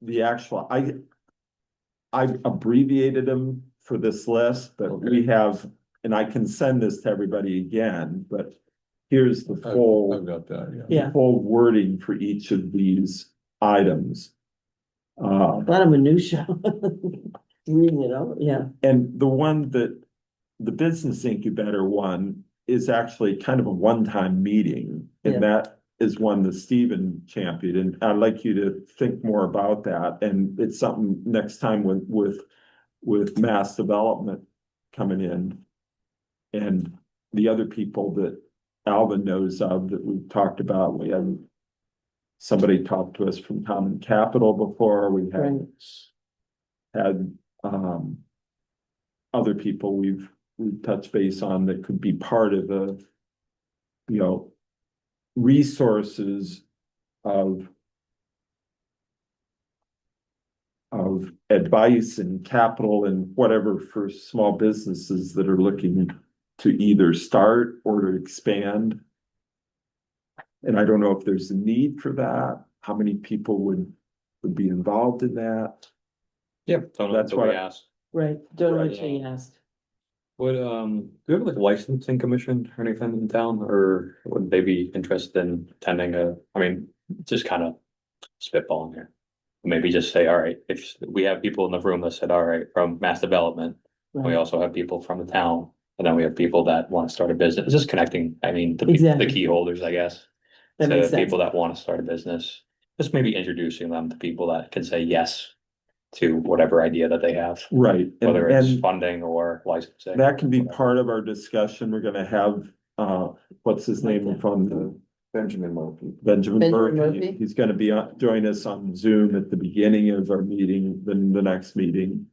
the actual, I've abbreviated them for this list, but we Okay. have and I can send this to everybody again, but here's the I've full, got that, yeah. Yeah. full wording for each of these items. A lot of minutia. Reading it over, yeah. And the one that, the business incubator one is actually kind of a one-time meeting. Yeah. And that is one that Stephen championed, and I'd like you to think more about that. And it's something next time with mass development coming in. And the other people that Alvin knows of that we've talked about, we had somebody talk to us from Common Capital before, we Right. had other people we've touched base on that could be part of the, you know, resources of advice and capital and whatever for small businesses that are looking to either start or to expand. And I don't know if there's a need for that, how many people would be involved in that. Yep. That's what we I- asked. Right, don't know Right. what she asked. Would, do we have like a licensing commission or anything in town, or would they be interested in attending I mean, just kind of spitballing here. Maybe just say, all right, if we have people in the room that said, all right, from mass development, we Right. also have people from the town, and then we have people that want to start a business, just connecting, I mean, the Exactly. key holders, I guess. That To makes sense. people that want to start a business, just maybe introducing them to people that can say yes to whatever idea that they have, Right. whether it's And funding or licensing. that can be whatever. part of our discussion. We're gonna have, what's his name Okay. from the Benjamin Murphy. Benjamin Benjamin Murphy. Murphy? He's gonna be join us on Zoom at the beginning of our meeting, then the next meeting.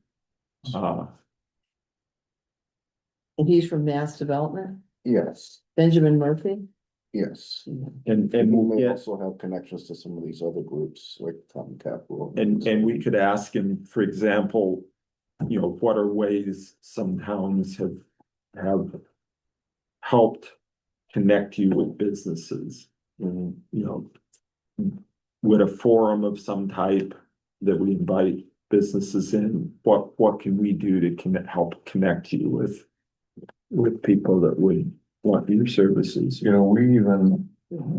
And he's from Mass Development, Yes, Benjamin Murphy? yes. And And we we'll may get, also have connections to some of these other groups like Common Capital. and we could ask him, for example, you know, what are ways some towns have helped connect you with businesses? Mhm. You know, with a forum of some type that we invite businesses in, what can we do to help connect you with people that would want your services? You know, we even,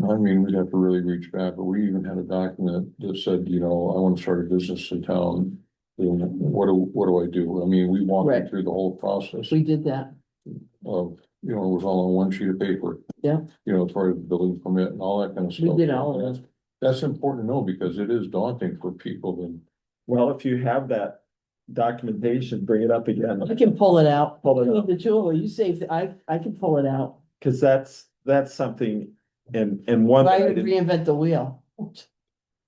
I mean, we'd have to really reach back, but we even had a document that said, you know, I want to start a business in town. And what do I do? I mean, we walked them Right. through the whole process We did that, of, you know, it was all on one sheet of paper. Yeah. You know, as far as building permit and all that kind of we stuff. did all of that. That's important to know because it is daunting for people and Well, if you have that documentation, bring it up again, I can pull it out. Pull it up. The jewel, you saved, I can pull it out. because that's something, and one that Why I would didn't reinvent the wheel?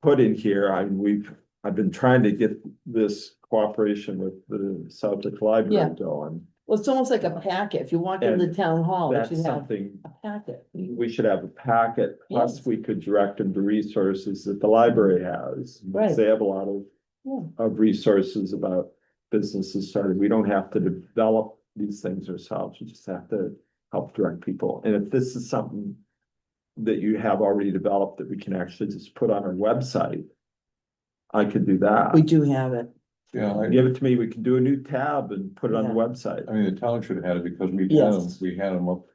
put in here, I've been trying to get this cooperation with the Southwick Yeah. Library going. Well, it's almost like a packet. If you walk into the town hall, it That's should have something a packet. we should have a packet, plus Yes. we could direct them to resources that the library has. Right. They have a lot of, Yeah. of resources about businesses started. We don't have to develop these things ourselves. We just have to help direct people. And if this is something that you have already developed that we can actually just put on our website, I could do that. We do have it. yeah, Give it to me, we can do a new tab and put it on the website. I mean, the town should have had it because Yes. we had them up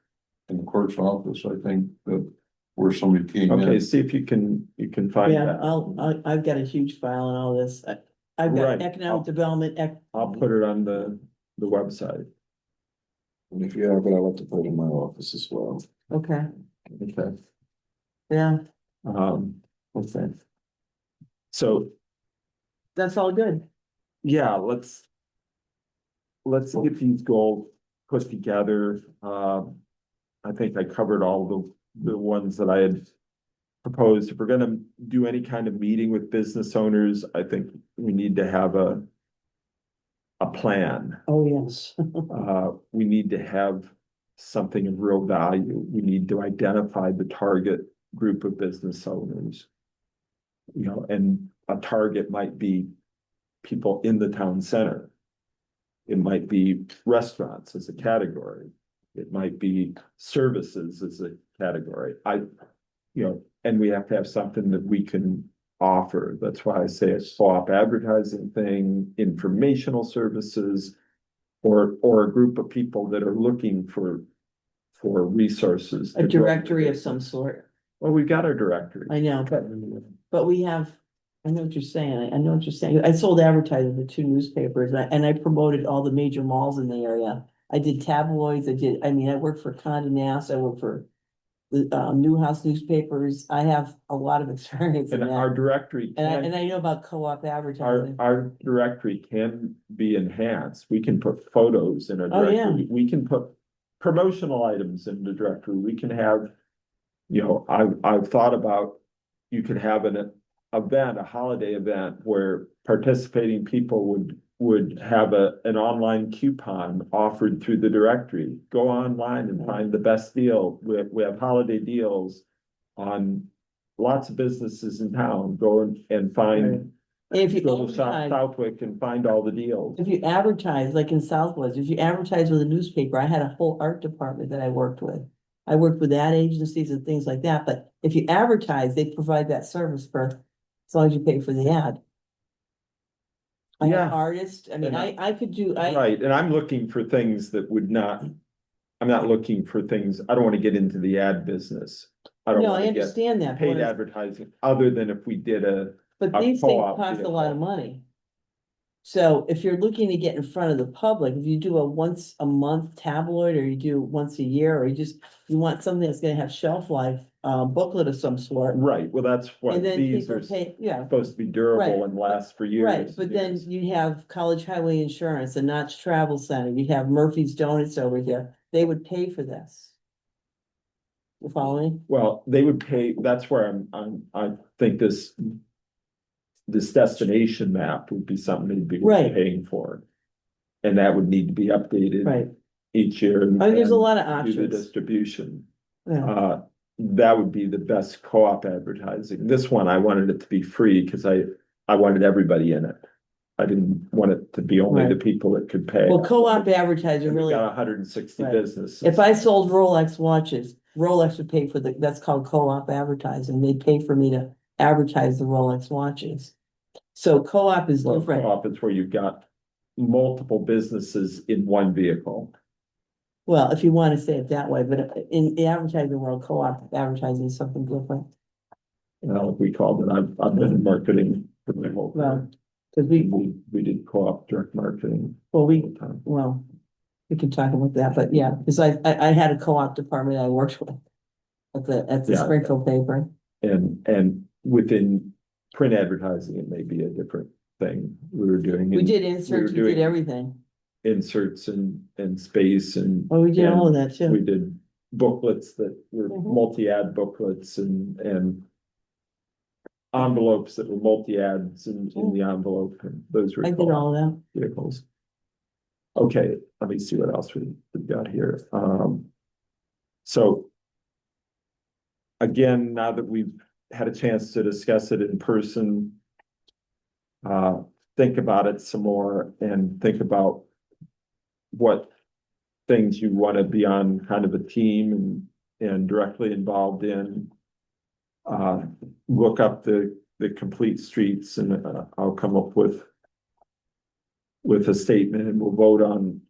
in the clerk's office, I think, that where somebody came in. Okay, see if you can find Yeah, that. I've got a huge file on all this. I've got Right. economic development, I'll put it on the website. And if you have it, I'd like to put it in my office as well. okay, Okay. yeah, Okay. So, that's all good. yeah, let's get these goals put together. I think I covered all the ones that I had proposed. If we're gonna do any kind of meeting with business owners, I think we need to have a plan. Oh, yes. We need to have something of real value. We need to identify the target group of business owners. You know, and a target might be people in the town center. It might be restaurants as a category. It might be services as a category. You know, and we have to have something that we can offer. That's why I say a co-op advertising thing, informational services. or a group of people that are looking for resources. A to grow their directory of some business. sort. Well, we've got our directory. I know, but we have, I know what you're saying. I know what you're saying. I sold advertising to 2 newspapers and I promoted all the major malls in the area. I did tabloids. I worked for Condé Nast. I worked for the Newhouse newspapers. I have a lot of experience in And our that. directory And can, I know about co-op advertising. our directory can be enhanced. We can put photos in our Oh, yeah. directory. We can put promotional items in the directory. We can have, I've thought about, you could have an event, a holiday event where participating people would have an online coupon offered through the directory. Go online and find the best deal. We have holiday deals on lots of businesses in town. Go and find, And if you go to Shop advertise, Southwick and find all the deals. if you advertise, like in Southwest, if you advertise with a newspaper, I had a whole art department that I worked with. I worked with ad agencies and things like that, but if you advertise, they provide that service for, as long as you pay for the ad. I have Yeah. artists, And I could do, Right, and I'm looking for things that would not, I'm not looking for things, I don't want to get into the ad business. I don't no, want I to get understand that. paid advertising, other than if we did But a these things co-op cost a lot of vehicle. money. So if you're looking to get in front of the public, if you do a once a month tabloid, or you do once a year, or you want something that's gonna have shelf life, booklet of some sort. Right, well, that's what And then these people are pay, yeah, supposed to be durable Right. and last for years. right, and but then years. you have College Highway Insurance, the Notch Travel Center, you have Murphy's Donuts over here, they would pay for this. You follow me? Well, they would pay, that's where I think this destination map would be something they'd be Right. paying for. And that would need to be updated. Right, Each year. I mean, there's a and lot of Do the options. distribution. Yeah. That would be the best co-op advertising. This one, I wanted it to be free because I wanted everybody in it. I didn't want it to be only the Right. people that could pay. Well, co-op advertising And we really, got 160 Right. businesses. if I sold Rolex watches, Rolex would pay for that's called co-op advertising, they'd pay for me to advertise the Rolex watches. So co-op is Well, different. co-op is where you've got multiple businesses in one vehicle. Well, if you want to say it that way, but in the advertising world, co-op advertising is something different. We called it, I've been in marketing for my whole Well, career. because We did co-op direct marketing well, all the time. well, we can talk about that, but yeah, because I had a co-op department I worked with at the Yeah. Springfield paper. And within print advertising, it may be a different thing we were doing. We in- did inserts, we did doing everything. Inserts and space and. Oh, we did all of that We too. did booklets that were Mhm. multi-ad booklets and envelopes that were multi-ads in the envelope, and those were I did all of that. vehicles. Okay, let me see what else we've got here. So again, now that we've had a chance to discuss it in person, think about it some more and think about what things you want to be on kind of a team and directly involved in. Look up the complete streets and I'll come up with a statement and we'll vote on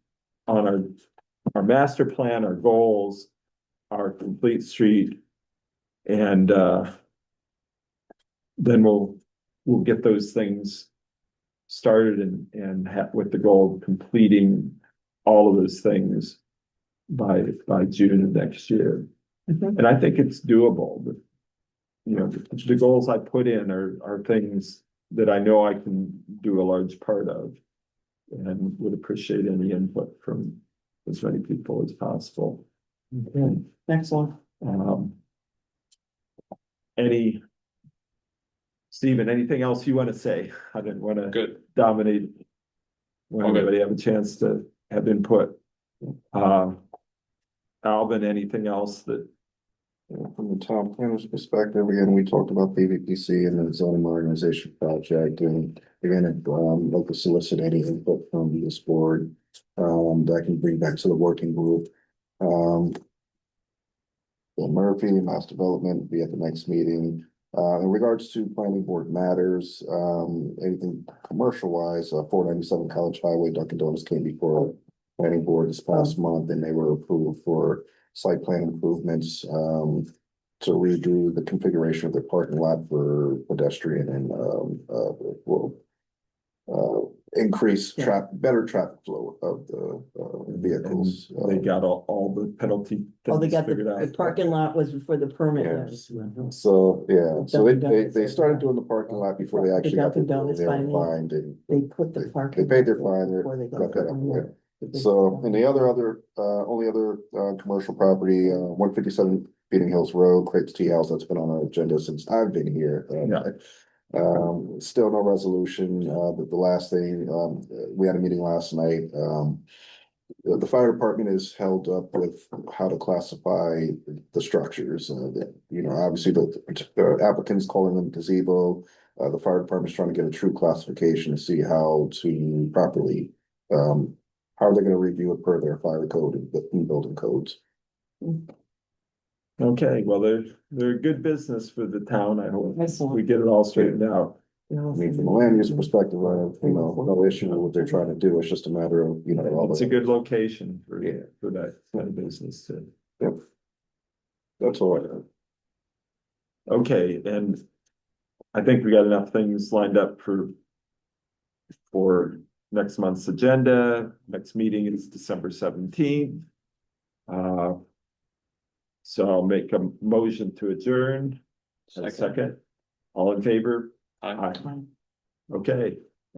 our master plan, our goals, our complete street. And then we'll get those things started and have with the goal of completing all of those things by June of next year. Mhm. And I think it's doable. The goals I put in are things that I know I can do a large part of. And would appreciate any input from as many people as possible. Excellent. Stephen, anything else you want to say? I didn't want to Good. dominate. When All good. everybody have a chance to have input. Alvin, anything else that, From the town planner's perspective, again, we talked about PVPC and the zoning modernization project, and again, like to solicit any input from this board. That I can bring back to the working group. Bill Murphy, Mass Development, be at the next meeting. In regards to planning board matters, anything commercial wise, 497 College Highway, Dunkin' Donuts came before planning board this past month, and they were approved for site plan improvements, to redo the configuration of their parking lot for pedestrian and, will increase better traffic flow of the, vehicles. They got all the penalty. Oh, they things got figured the out. parking lot was for the permit. Yes. then. So, yeah, so they, Dunkin' they, Donuts they has started that. doing the parking lot before they The actually got Dunkin' their, Donuts they were finally- fined and. They put the They parking. paid their lot fine, before they got that up, permit. So, and the only other, commercial property, 157 Beating Hills Road, Craig's Tea House, that's been on our agenda since I've been here. Still no resolution, but the last thing, we had a meeting last night, the fire department is held up with how to classify the structures, that, obviously the applicant's calling them gazebo. The fire department's trying to get a true classification to see how to properly, how are they gonna review it per their fire code and building codes? Okay, well, they're a good business for the town. I hope Excellent. we get it all straightened out. I mean, from a land use perspective, I have, no issue with what they're trying to do, it's just a matter of, all It's a the, good location for, Yeah. for that kind of business too. that's all I have. Okay, and I think we got enough things lined up for next month's agenda. Next meeting is December 17th. So I'll make a motion to adjourn. A second. All in favor? Aye. Okay,